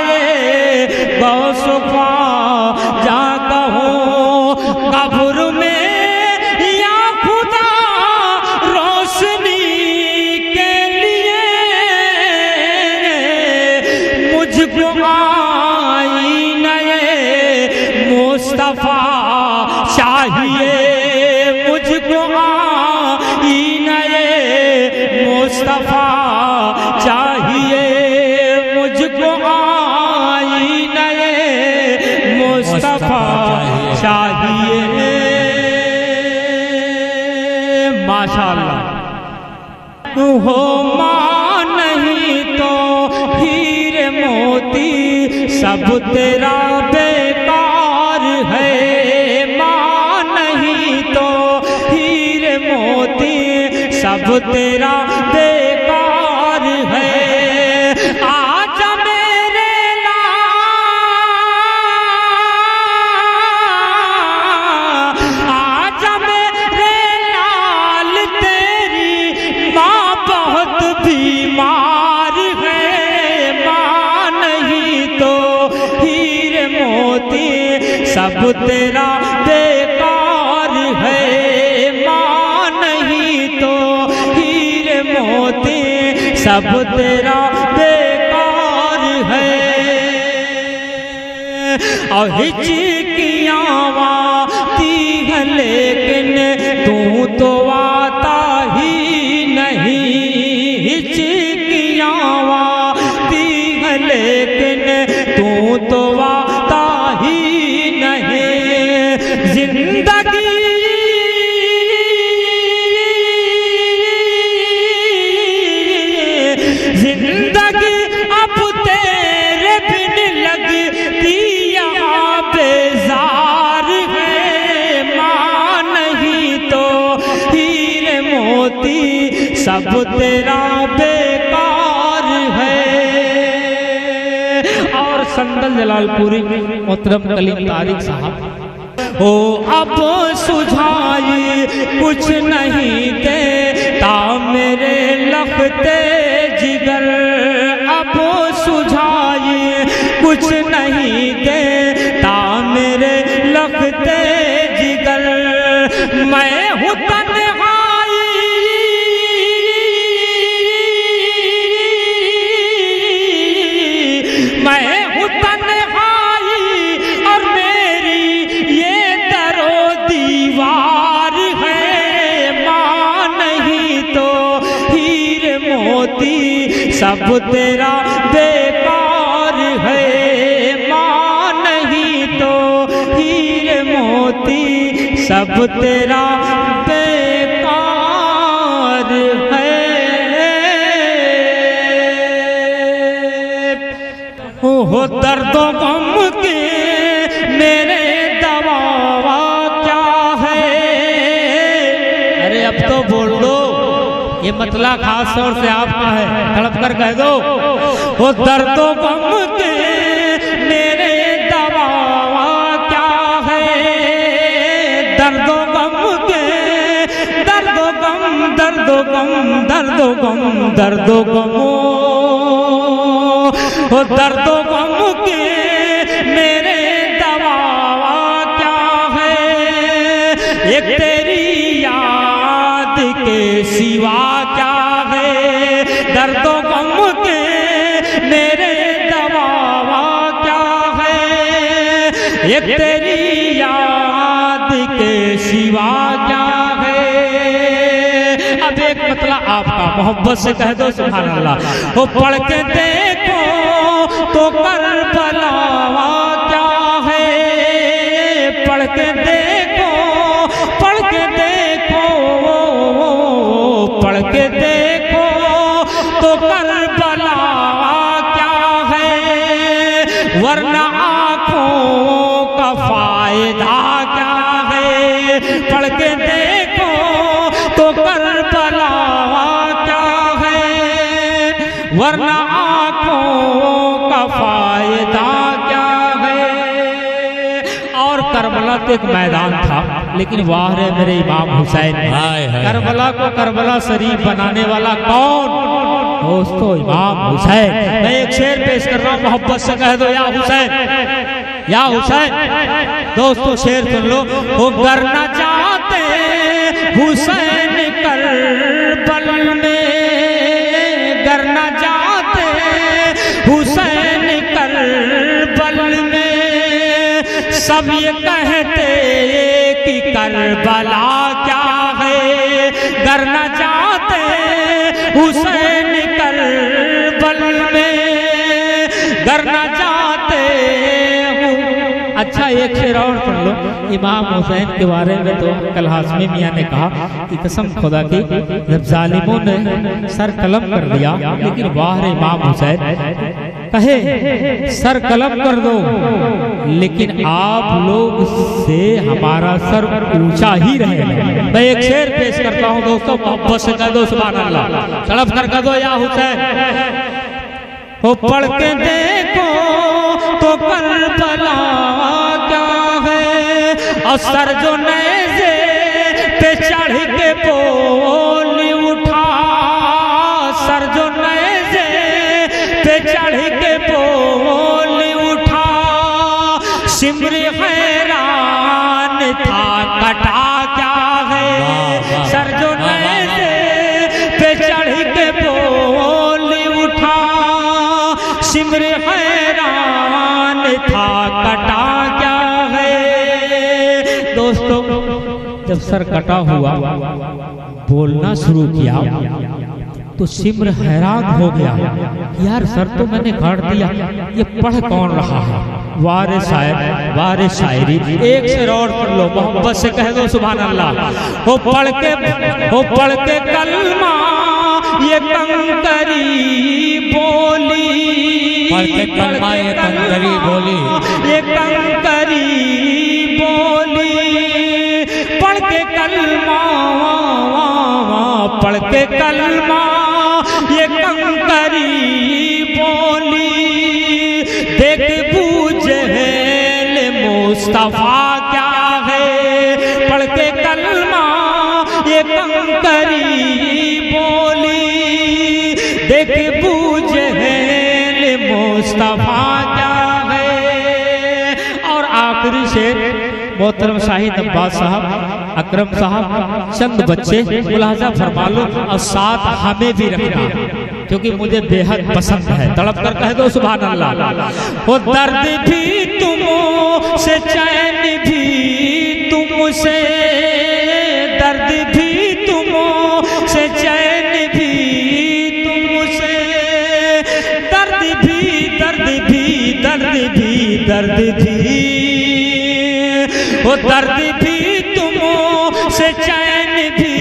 गौस ख्वाजा का हूँ। कब्र में या खुदा रोशनी के लिए मुझको आईना मुस्तफा चाहिए, मुझको आईना मुस्तफा चाहिए, मुझको आईना मुस्तफा चाहिए। माशाअल्लाह। हो माँ नहीं तो हीरे मोती सब तेरा बेकार है, माँ नहीं तो हीरे मोती सब तेरा बेकार है। आजा मेरे लाल सब तेरा बेकार है, माँ नहीं तो हीरे मोती सब तेरा बेकार है। और हिचकियाँ आती है लेकिन तू तो आता ही नहीं, हिचकियाँ आती है लेकिन तू तो आता ही नहीं। जिंदगी अब तेरे बिन लगती यहाँ बेजार है, माँ नहीं तो हीरे मोती सब तेरा बेकार है। और संदल जलालपुरी मोहतरम कलीम तारिक साहब, ओ अब सुझाई कुछ नहीं देता मेरे लखते जिगर, अब सुझाई कुछ नहीं देता मेरे लखते जिगर। मैं हूँ तन्हाई, मैं हूँ तन्हाई और मेरी ये दरो दीवार है, माँ नहीं तो हीरे मोती सब तेरा बेकार है, माँ नहीं तो हीरे मोती सब तेरा बेकार है। हो दर्दों गम के मेरे दवा क्या है। अरे अब तो बोल दो, ये मतला खास तौर से आपका है, तड़प कर कह दो। वो दर्दों गम के मेरे दवा क्या है, दर्दों गम के दर्दों गम दर्दों गम दर्दों गम दर्दों गमो, वो दर्दों गम के मेरे दवा क्या है। एक तेरी याद के सिवा क्या है, दर्दों गम के मेरे दवा क्या है। एक तेरी याद के सिवा क्या है। अब एक मतलब आपका मोहब्बत से कह दो सुभान अल्लाह। वो पढ़ के देखो तो करबला क्या है, पढ़ के देखो, पढ़ के देखो, पढ़ के देखो तो करबला क्या है। वरना आँखों का फायदा क्या है, पढ़ के देखो तो करबला क्या है। वरना आँखों का फायदा क्या है। और करबला तो एक मैदान था, लेकिन वाह रे मेरे इमाम हुसैन, करबला को करबला शरीफ बनाने वाला कौन? दोस्तों इमाम हुसैन। मैं एक शेर पेश कर रहा हूँ, मोहब्बत से कह दो या हुसैन, या हुसैन। दोस्तों शेर सुन लो। वो करना चाहते हुसैन करबल में, करना चाहते हुसैन करबल में, सब ये कहते कि करबला क्या है। करना चाहते हुसैन करबल में, करना चाहते हूँ। अच्छा एक शेर और सुन लो। इमाम हुसैन के बारे में तो कल हाशमी मियाँ ने कहा कि कसम खुदा की, जब जालिमों ने सर कलम कर लिया, लेकिन वाह रे इमाम हुसैन, कहे सर कलम कर दो, लेकिन आप लोग से हमारा सर ऊंचा ही रहेगा। मैं एक शेर पेश करता हूँ दोस्तों, मोहब्बत से कह दो सुभान अल्लाह, तड़प कर कह दो या हुसैन। वो पढ़ के देखो तो करबला क्या है। और सर जो नेज़े पे चढ़ के बोली उठा, सर जो नेज़े पे चढ़ के बोली उठा, सिमर हैरान था कटा क्या है, सर जो नैज़े पे चढ़ के बोल उठा, सिमर हैरान था कटा क्या है। दोस्तों जब सर कटा हुआ बोलना शुरू किया तो सिमर हैरान हो गया, यार सर तो मैंने काट दिया, ये पढ़ कौन रहा है। वारे शायर वारे शायरी, एक से और पढ़ लो, मोहब्बत से कह दो सुभान अल्लाह। वो पढ़ के कलमा ये कंकरी बोली, पढ़ के कलमा ये कंकरी बोली, ये कंकरी बोली, पढ़ के कलमा, पढ़ के कलमा ये कंकरी बोली, देख बूझे मुस्तफा क्या है, पढ़ के कलमा ये कंकरी बोली, देख बूझे मुस्तफा क्या है। और आखिरी शेर मोहतरम शाहिद अब्बास साहब, अकरम साहब, चंद बच्चे मुलाजा फरमा लो और साथ हमें भी रखना, क्योंकि मुझे बेहद पसंद है। तड़प कर कह दो सुभान अल्लाह। वो दर्द भी तुमसे, चैन भी तुमसे, दर्द भी तुमसे, चैन भी तुमसे, दर्द भी दर्द भी दर्द भी दर्द भी, वो दर्द भी तुमसे, चैन भी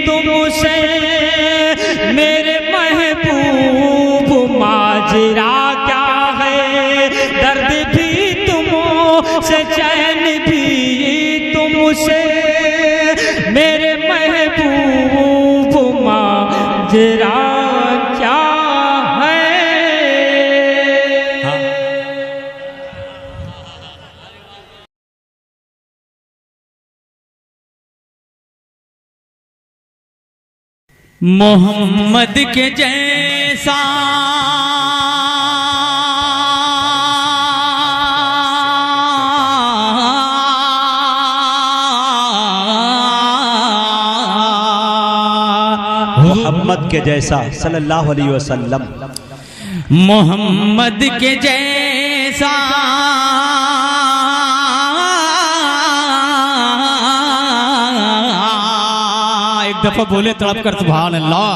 तुमसे, मेरे महबूब माजरा क्या है, दर्द भी तुमसे, चैन भी तुमसे, मेरे महबूब माजरा क्या है। मोहम्मद के जैसा मोहम्मद के जैसा सल्लल्लाहु अलैहि वसल्लम, मोहम्मद के जैसा एक दफा बोले तड़प कर सुभान अल्लाह,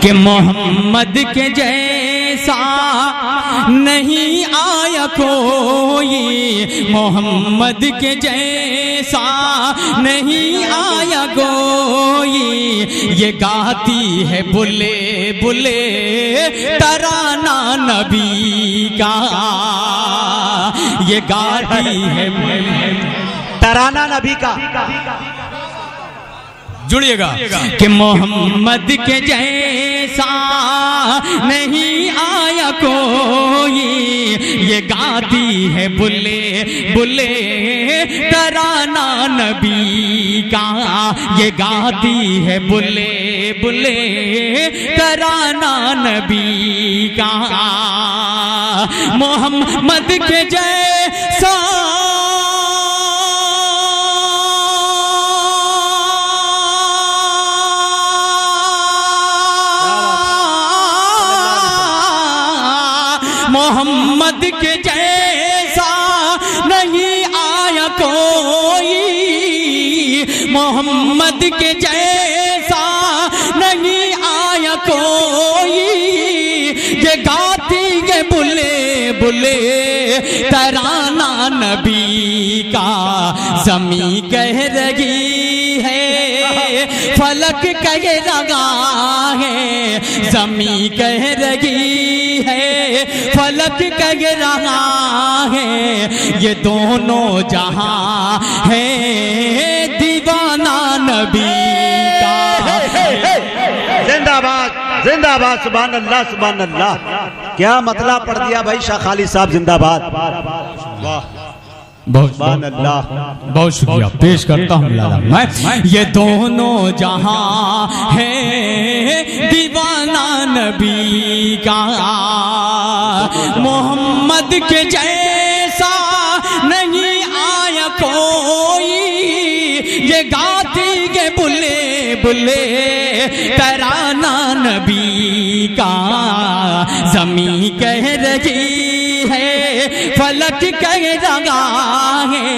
कि मोहम्मद के जैसा नहीं आया कोई, मोहम्मद के जैसा नहीं आया कोई, ये गाती है बुले बुले तराना नबी का, ये गाती है तराना नबी का। जुड़िएगा कि मोहम्मद के जैसा नहीं आया कोई, ये गाती है बुले बुले तराना नबी का, ये गाती है बुले बुले तराना नबी का। मोहम्मद के जैसा मोहम्मद के जैसा नहीं आया कोई, मोहम्मद के जैसा नहीं आया कोई, ये गाती है बुले बुले तराना नबी का। ज़मीं कह रही है फलक कह रहा है, ज़मीं कह रही है फलक कह रहा है, ये दोनों जहां है दीवाना नबी का। जिंदाबाद जिंदाबाद, सुभान अल्लाह सुभान अल्लाह। क्या मतलब पढ़ दिया भाई शाह खालिद साहब, जिंदाबाद। वाह बहुत अल्लाह, बहुत शुक्रिया पेश करता हूँ मैं। ये दोनों जहां है दीवाना नबी का, मोहम्मद के जैसा ये गाती ये बुले बुले तराना नबी का। जमी कह रही है फलक कह रहा है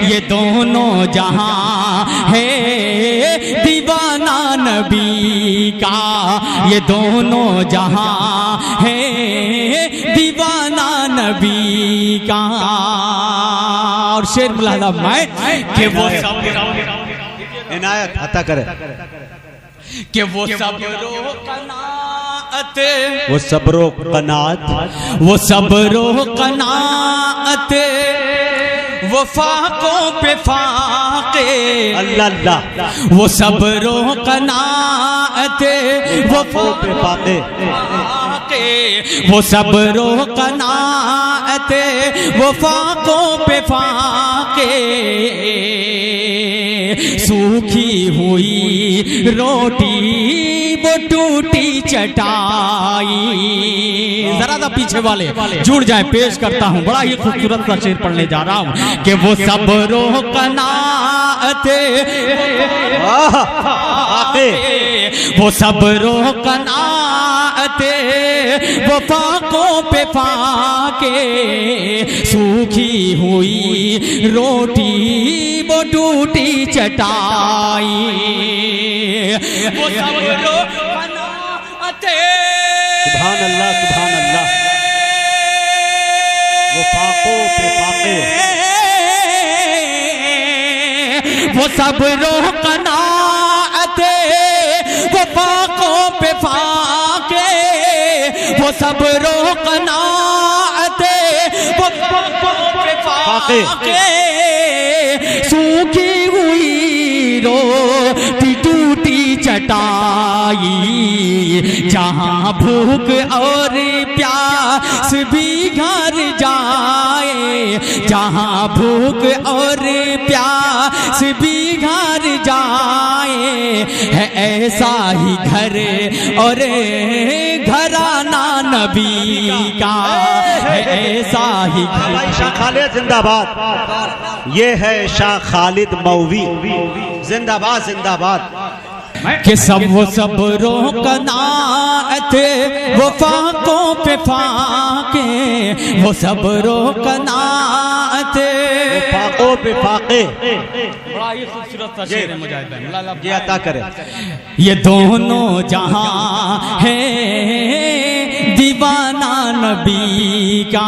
ये दोनों जहां है दीवाना नबी का। ये दोनों जहां है दीवाना नबी का। और शेर बुलादा मैं कि वो सब इनायत अता करे कि वो सब्रो कनाअत वो सब्रो कनात वो सब्रो कनाअत वो फाकों पे फाके अल्लाह अल्लाह वो सब्रो कनाअत वो पे फाके वो सब्रो कनाअत वो फाकों पे फाके। सूखी हुई रोटी वो टूटी चटाई। जरा सा पीछे वाले जुड़ जाए, पेश करता हूँ बड़ा ही खूबसूरत सा शेर पढ़ने जा रहा हूँ कि वो सब्रो कनाअत वो सब्रो कनाअत वो फाकों पे फाके। सूखी हुई रोटी वो टूटी चटाई। वो सब्रो कनाअत सुभान अल्लाह सुभान अल्लाह। वो फाकों पे फाके वो सब्रो कनाअत वो फाकों पे फाके। वो सब्रो कनाअत वो फाकों पे फाके। सूखी हुई रोटी टूटी चटाई। जहाँ भूख और प्यास भी घर जाए, जहाँ भूख और प्यास भी घर जाए, है ऐसा ही घर और घराना नबी का। है ऐसा ही घर। शाह खालिद जिंदाबाद। ये है शाह खालिद मौवी जिंदाबाद जिंदाबाद। कि सब वो सब्रो कनाअत वो फाकों पे फाके। वो सब्रो कनाअत फाकों पे फाके। बड़ा ही खूबसूरत सा शेर है मुजाहिद। ये अता करे। ये दोनों जहां है दीवाना नबी का।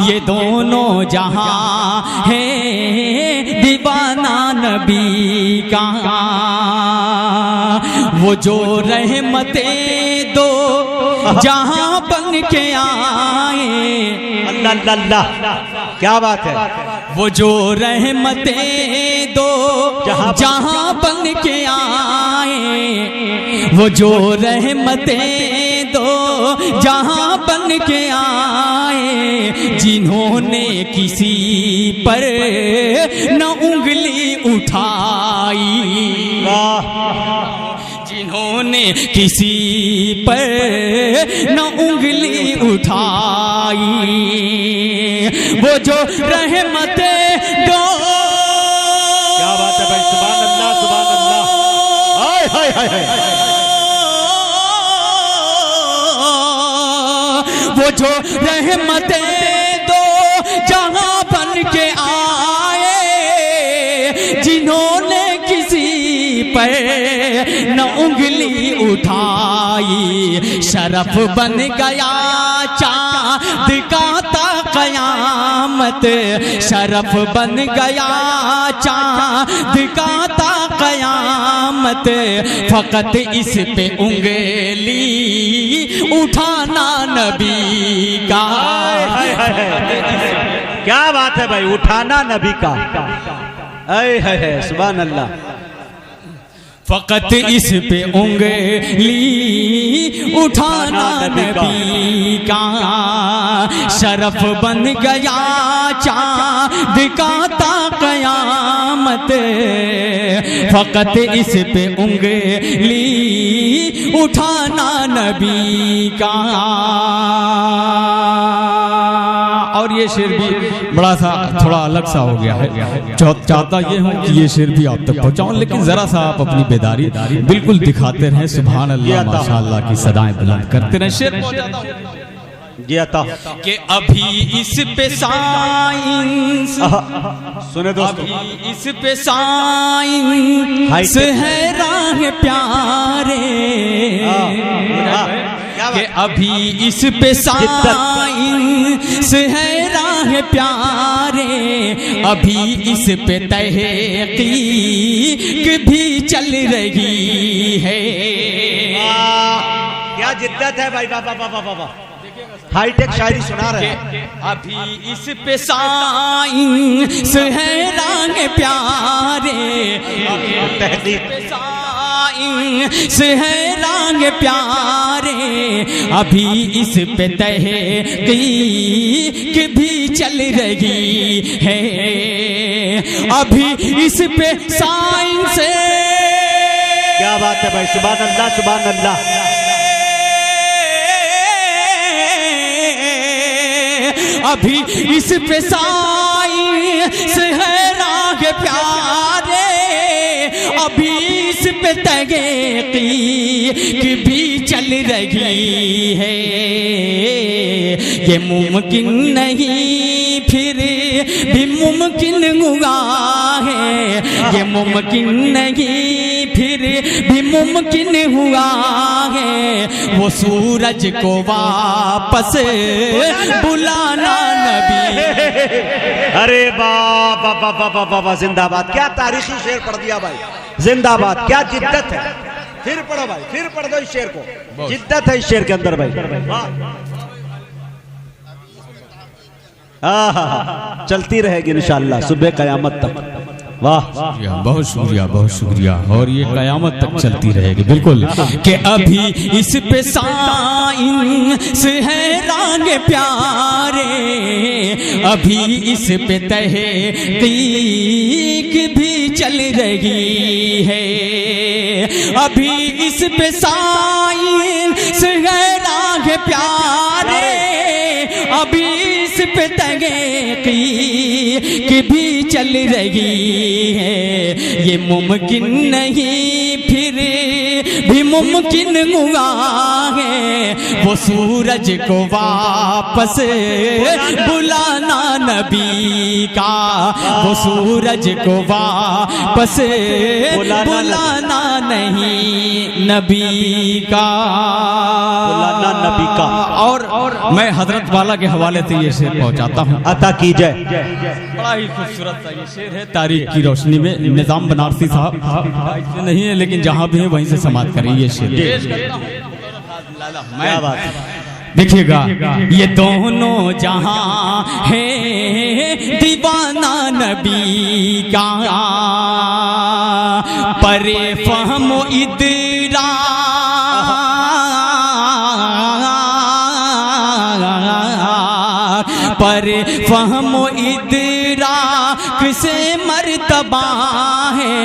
ये दोनों जहां है दीवाना नबी का। वो जो रहमतें दो जहां बन के आए। अल्लाह अल्लाह अल्लाह क्या बात है। वो जो रहमतें दो जहां बन के आए। वो जो रहमतें दो जहां बन के आए। जिन्होंने किसी पर न उंगली उठाई। जिन्होंने किसी पर न उंगली उठाई। वो जो रहमते दो। क्या बात है भाई। सुभान अल्लाह सुभान अल्लाह। हाय हाय हाय हाय। वो जो रहमते दो जहां बन के आए। जिन्होंने किसी पर न उंगली उठाई। शरफ बन गया चाँद का ता कयामत। शरफ बन गया चाँद का ता कयामत। फकत इस पे उंगली उठाना नबी का। क्या बात है भाई। उठाना नबी का। है सुभान अल्लाह। फकत इस पे उंगली उठाना नबी का। शरफ बन गया चाँद का ता कयामत। फकत इस पे उंगली उठाना नबी का। और ये शेर भी बड़ा सा थोड़ा अलग सा हो गया है। चाहता ये हूँ कि ये शेर भी आप तक पहुँचाऊँ, लेकिन जरा सा आप अपनी बेदारी बिल्कुल दिखाते रहें। सुभान अल्लाह माशाअल्लाह की सदाएं बुलंद करते रहें। शेर जी आता कि अभी इस पे साइंस सुने दोस्तों, अभी इस पे साइंस है राह प्यारे, कि अभी इस पे साइंस है राह प्यारे, अभी इस पे तहकीक भी चल रही है। क्या जिद्दत है भाई, बाबा बाबा बाबा हाईटेक शायरी सुना रहे हैं। अभी इस पे साइंस है रंग प्यारे, साइंस है रंग प्यारे, अभी इस पे तहकीक भी चल रही है, अभी इस पे साइंस। क्या बात है भाई, सुभान अल्लाह सुभान अल्लाह। अभी इस पे साइंस है राह प्यारे, अभी इस पे तहकीक भी चल रही है, ये मुमकिन नहीं फिर भी मुमकिन हुआ है, ये मुमकिन नहीं फिर भी मुमकिन हुआ है, वो सूरज को वापस बुलाना नबी। अरे बाबा बाबा बाबा बाबा जिंदाबाद, क्या तारीखी शेर पढ़ दिया भाई, जिंदाबाद, क्या जिद्दत है। फिर पढ़ो भाई, फिर पढ़ दो इस शेर को, जिद्दत है इस शेर के अंदर भाई। चलती रहेगी इंशाअल्लाह सुबह कयामत तक। वाह, बहुत शुक्रिया बहुत शुक्रिया, और ये कयामत तक चलती रहेगी बिल्कुल। कि अभी इस पे साइंस है रंग प्यारे, अभी इस पे तहकीक भी चल रही है, अभी इस पे साइंस है रंग प्यारे, अभी इस पे तहकीक भी चल रही है, ये मुमकिन नहीं फिर भी मुमकिन हुआ है, वो सूरज को वापस बुलाना नबी का, वो सूरज को वापस बुलाना नहीं नबी का, बुलाना नबी का। और मैं हजरत वाला के हवाले से ये शेर पहुंचाता हूँ, अता कीजिए। बड़ा ही खूबसूरत सा ये शेर है, तारीख की रोशनी में। निजाम बनारसी साहब नहीं है, लेकिन जहाँ भी है वहीं से समाप्त करें ये शेर। क्या बात, देखिएगा, ये दोनों जहां है दीवाना नबी का, परे फहमो इदरा पर फहमो इदराक से मर्तबा है,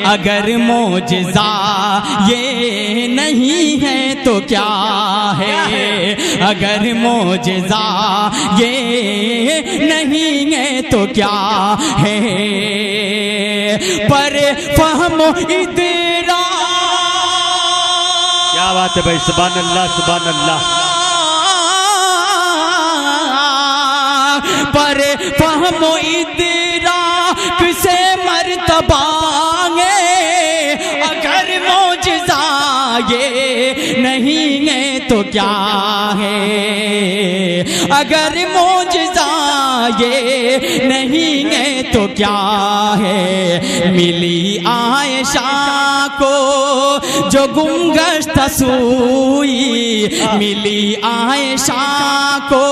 अगर मोजज़ा ये नहीं है तो क्या है, अगर मोजज़ा ये नहीं है तो क्या है, पर फहमो इदरा। क्या बात है भाई, सुभान अल्लाह सुभान अल्लाह। पर फहमो इदराक से मर्तबा है, अगर मोजज़ा ये नहीं है तो क्या है, अगर मोजज़ा ये नहीं है तो क्या है। मिली आयशा को जो गुमगश्त सूई, मिली आयशा को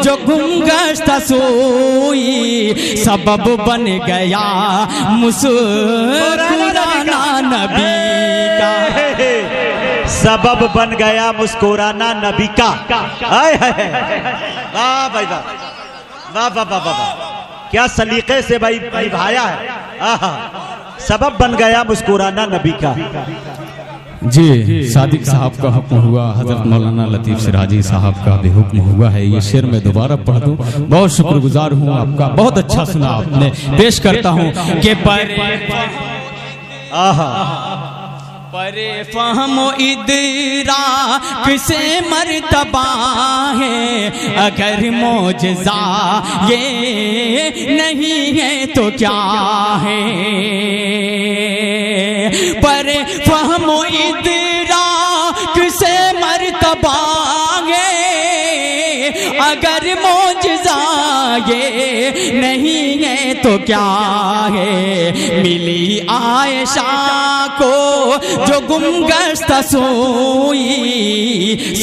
जो गुमगश्त सूई, सबब बन गया मुस्कुराना नबी का, सबब बन गया मुस्कुराना नबी का। हाय हाय, वाह भाई वाह, वाह वाह वाह वाह, क्या सलीके से भाई निभाया है। आहा, सबब बन गया मुस्कुराना नबी का। जी सादिक साहब का हुक्म हुआ, हजरत मौलाना लतीफ़ सिराजी साहब का भी हुक्म हुआ है। ये शेर मैं दोबारा पढ़ दूं। बहुत शुक्रगुजार हूँ आपका, बहुत अच्छा सुना आपने। पेश करता हूँ कि परे फहमो इदराक से मर्तबा है, अगर मौजज़ा ये नहीं है तो क्या है। परे फहमो इदराक से मर्तबा है, अगर मौजज़ा ये नहीं है तो क्या है। मिली आयशा को जो गुमगश्त सोई,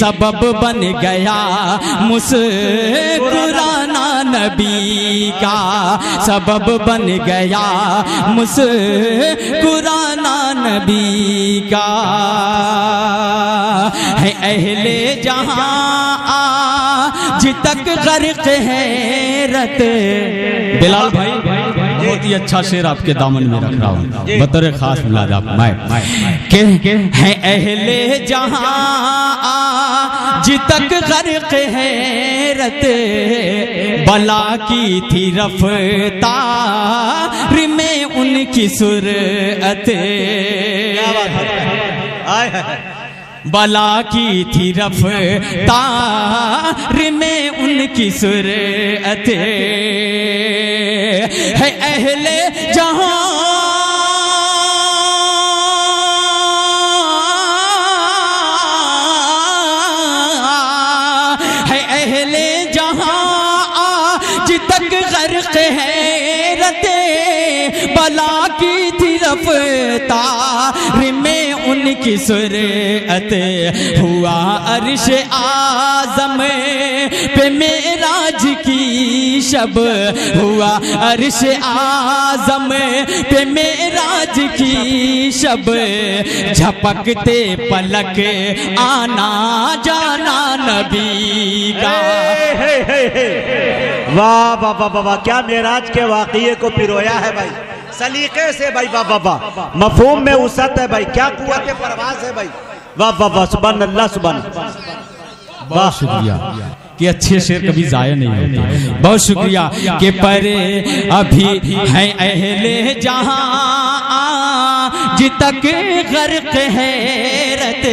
सबब बन गया मुस्कुराना नबी का, सबब बन गया मुस्कुराना नबी का। है अहले जहां आज तक गर्क हैरत। बिलाल भाई बहुत ही अच्छा शेर आपके दामन में रख रहा हूँ, बतौर खास मिलाद आप के हैं अहले जहां आज तक गर्क हैरत। बला की थी रफ्तार में उनकी सुरअत, बला की थी रफ्तार में उनकी सुरअत। है अहले जहां है, अहले जहां आज तक गर्क हैरत। बला की थी रफ्तार में उनकी सुरअत। हुआ अर्श आज़म पे मेराज की शब, हुआ अर्श आज़म पे मेराज की शब। झपकते पलक आना जाना नबी का। वाह वाह वाह वाह, क्या मेराज के वाक़िए को पिरोया है भाई सलीके से भाई। वाह वाह वाह, मफहूम में उसत है भाई, क्या कुव्वत परवाज़ है भाई। वाह वाह वाह, सुभान अल्लाह सुभान। बहुत शुक्रिया कि अच्छे शेर कभी जाया नहीं होते। बहुत शुक्रिया कि परे अभी हैं अहले जहां आज तक गर्क हैरत।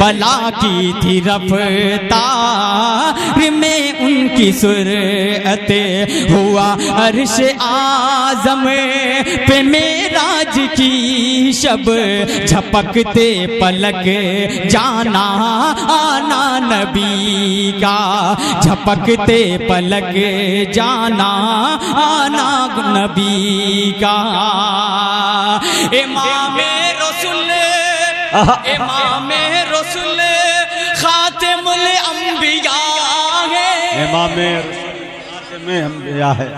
बला की थी रफ्तार में उनकी सुरअत। हुआ अर्श आज़म पे मेराज की शब। झपकते पलक जाना आना नबी का, झपकते पलक जाना आना नबी का। इमामे रसूल, इमामे रसूल खातिमुल अंबिया है। इमामे खातिमुल अंबिया है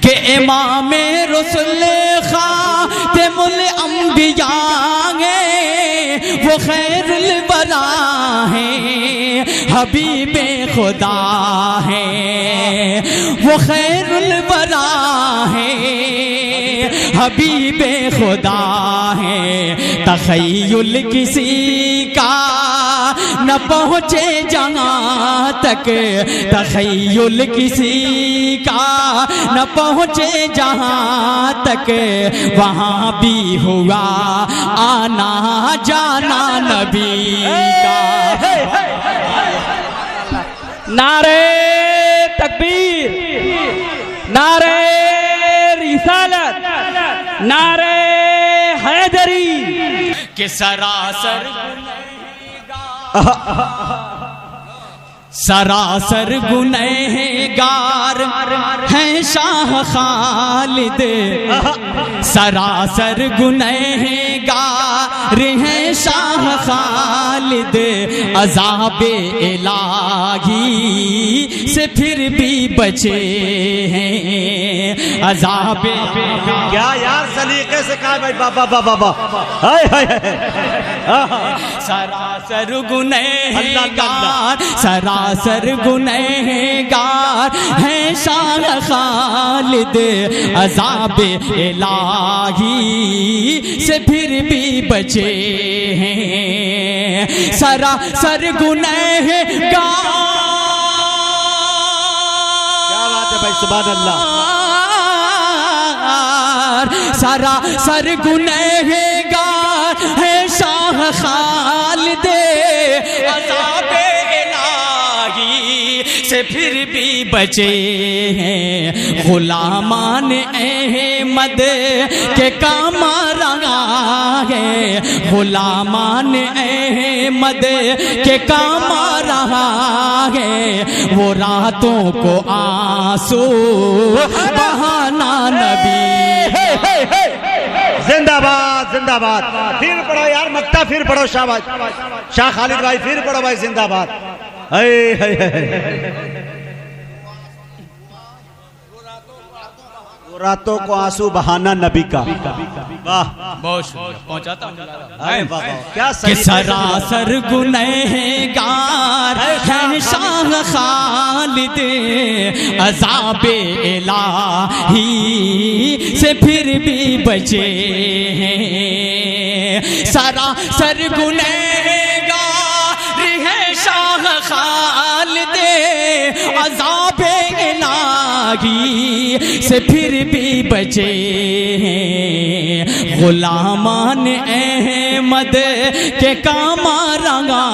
कि इमामे रसूल खातिमुल अंबिया है। वो खैरुल वरा है, हबीबे खुदा है। वो खैरुल वरा है, हबीबे खुदा है। तखय्युल किसी का न पहुँचे जहाँ तक, तखय्युल किसी का न पहुँचे जहाँ तक। वहाँ भी हुआ आना जाना नबी का। नारे तकबीर, नारे रिसालत, नारे हैदरी। कि सरासर सरासर गुनहगार हैं शाह खालिद। सरासर गुनहगार हैं शाह खालिद। अज़ाबे इलाही से फिर भी बचे हैं। अज़ाबे क्या यार सलीके से कहा भाई, बाबा बाबा बाबा, हाय हाय सरासर गुनहगार, सरासर गुनहगार है शान खालिद, अज़ाबे इलाही से फिर भी बचे हैं। सरासर गुनहगार, क्या बात है भाई, सुभान अल्लाह। सरासर गुनहगार है शाह खालिद, अज़ाबे इलाही से फिर भी बचे हैं। गुलामान अहमद के काम रहा है, गुलामान अहमद के काम रहा है। वो रातों को आंसू बहाना नबी। जिंदाबाद जिंदाबाद, फिर पढ़ो यार मक्ता, फिर पढ़ो शाबाश शाह खालिद भाई, फिर पढ़ो भाई जिंदाबाद। रातों को आंसू बहाना नबी का, वाह बहुत शुक्रिया, पहुंचाता हूं। अरे वाह वाह, क्या कि सही सरासर गुनहगार है शाह खालिद, अज़ाबे इलाही से फिर भी बचे हैं। सरासर गुनहगार है शाह खालिद, अज़ाबे इलाही से फिर भी बचे हैं। गुलामान अहमद के काम रंगा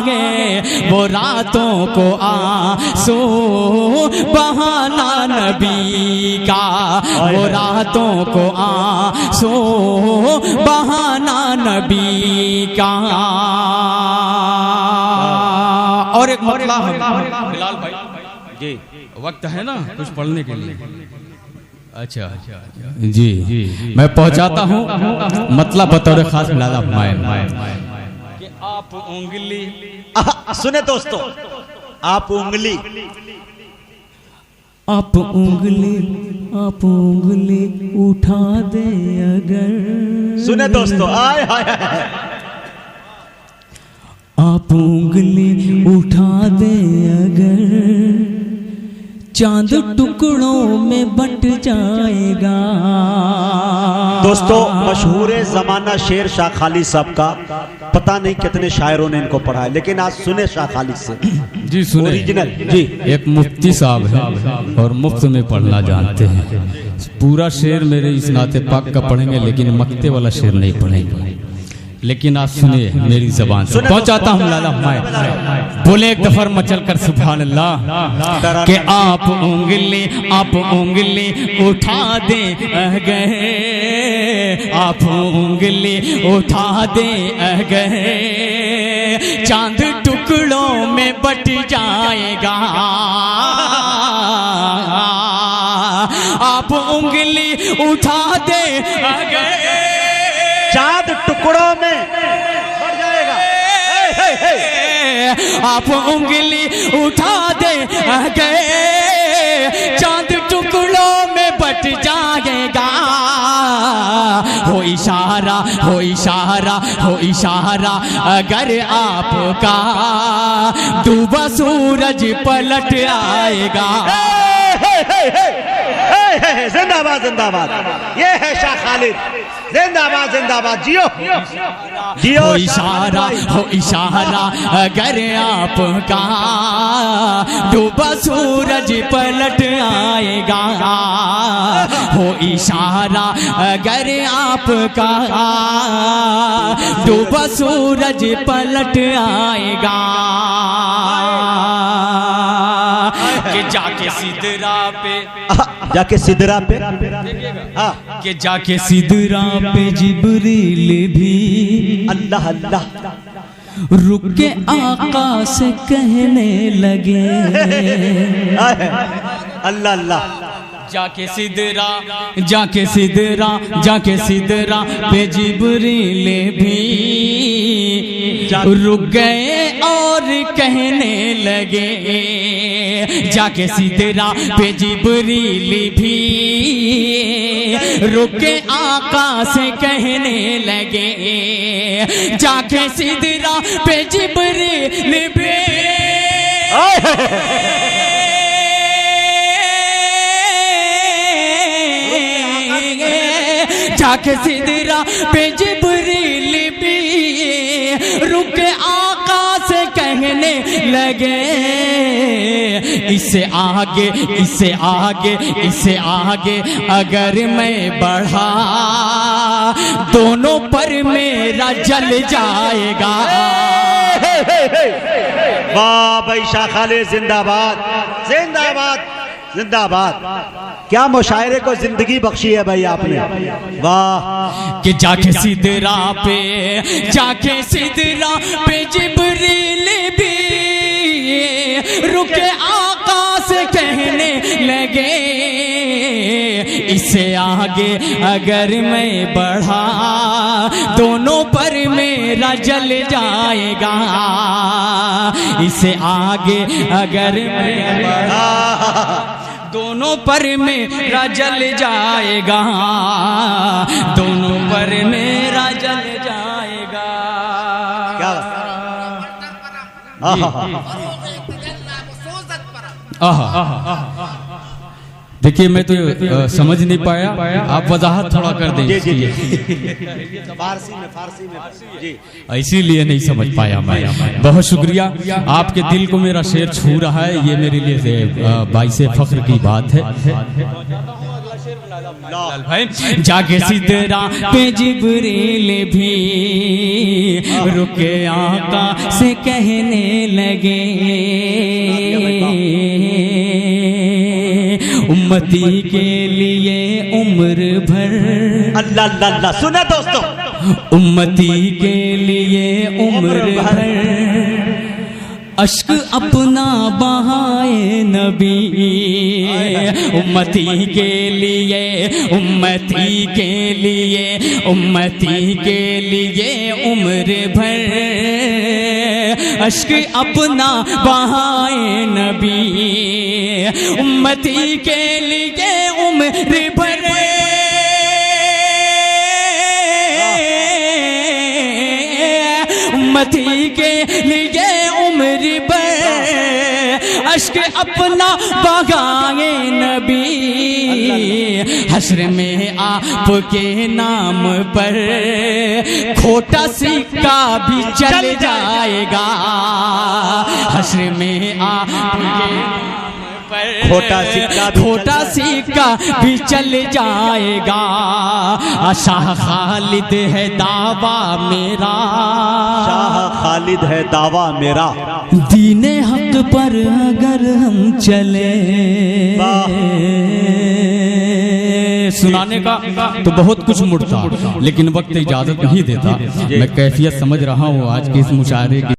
है, वो रातों को आंसू बहाना नबी का, वो रातों को आंसू बहाना नबी का। और एक मतलब बिलाल भाई जी, वक्त है ना कुछ पढ़ने के लिए? अच्छा जी जी, मैं पहुंचाता हूँ मतलब बतौर खास लाला कि आप उंगली, सुने दोस्तों, आप उंगली, आप उंगली उठा दे अगर, सुने दोस्तों, आय हाय हाय, आप उंगली उठा दे अगर, चांद टुकड़ों में बट जाएगा। दोस्तों मशहूर जमाना शेर शाह खालिद साहब का, पता नहीं कितने शायरों ने इनको पढ़ा है, लेकिन आज सुने शाह खालिद से जी, सुने ओरिजिनल जी। एक मुफ्ती साहब है और मुफ्त में पढ़ना जानते हैं। पूरा शेर मेरे इस नाते पाक का पढ़ेंगे, लेकिन मक्ते वाला शेर नहीं पढ़ेंगे। लेकिन आप सुनिए मेरी जबान से, पहुंचाता हूँ लाला मैं, बोले एक दफर मचल कर सुभान अल्लाह, कि आप उंगली उठा दे गए, आप उंगली उठा दे गए, चांद टुकड़ों में बट जाएगा। आप उंगली उठा दे गए, चांद टुकड़ों में बढ़ जाएगा। आप उंगली उठा दे गए, चांद टुकड़ों में बट जाएगा। हो इशारा अगर आपका, डूबा सूरज पलट आएगा। जिंदाबाद जिंदाबाद, ये है शाह खालिद, जिंदाबाद जिंदाबाद, जियो जियो। हो इशारा अगर आपका, डूबा सूरज पलट आएगा। हो इशारा अगर आपका, डूबा सूरज पलट आएगा। कि जाके सिदरा पे, जाके सिदरा पे, कि जाके सिदरा पे जिब्रील भी अल्लाह अल्लाह रुक के आका से कहने लगे, अल्लाह अल्लाह। जाके सिदरा पे जिब्रील भी रुक गए और कहने लगे। जाके सिदरा पे जिब्रील भी रुके आका से कहने लगे, जाके सिदरा पे जिब्रील भी जाके सिदरा पे जिब्रील भी रुके आका से कहने लगे, इससे आगे इससे आगे इससे आगे अगर मैं बढ़ा दोनों पर मेरा जल जाएगा। वाह भाई शाह खालिद जिंदाबाद जिंदाबाद जिंदाबाद। क्या मुशायरे को जिंदगी बख्शी है भाई आपने, वाह। कि जाके सिदरा पे जिब्रील भी रुके आका से कहने लगे, इससे आगे अगर मैं बढ़ा दोनों पर मेरा जल जाएगा। इससे आगे अगर मैं बढ़ा दोनों पर मेरा जल जाएगा, दोनों पर मेरा जल जाएगा। क्या देखिए मैं तो समझ नहीं पाया, आप वजाहत थोड़ा कर दें इसकी। फारसी में जी, इसीलिए नहीं समझ पाया मैं। बहुत शुक्रिया, आपके दिल को मेरा शेर छू रहा है, ये मेरे लिए बाइसे फख्र की बात है। जाके सिदरा पे जिब्रील भी रुके आका से कहने लगे, उम्मती के लिए उम्र भर अल्लाह अल्लाह अल्लाह। सुने दोस्तों, उम्मती के लिए उम्र भर अश्क अपना बहाए नबी, उम्मती के लिए उम्मती के लिए उम्मती के लिए उम्र भर अश्क अपना बहाए नबी, उम्मती के लिए उम्र भर उम्मती के लिए उम्र भर अश्क अपना बहाए नबी, हश्र में आपके नाम पर खोटा सिक्का भी चल जाएगा। हश्र में आपके खोटा सिक्का भी चल जाएगा। शाह खालिद है दावा मेरा, शाह खालिद है दावा मेरा। दीने हक पर अगर हम चले, सुनाने का तो बहुत कुछ मुड़ता, लेकिन वक्त इजाजत नहीं देता। मैं कैफियत समझ रहा हूँ आज के इस मुशायरे की।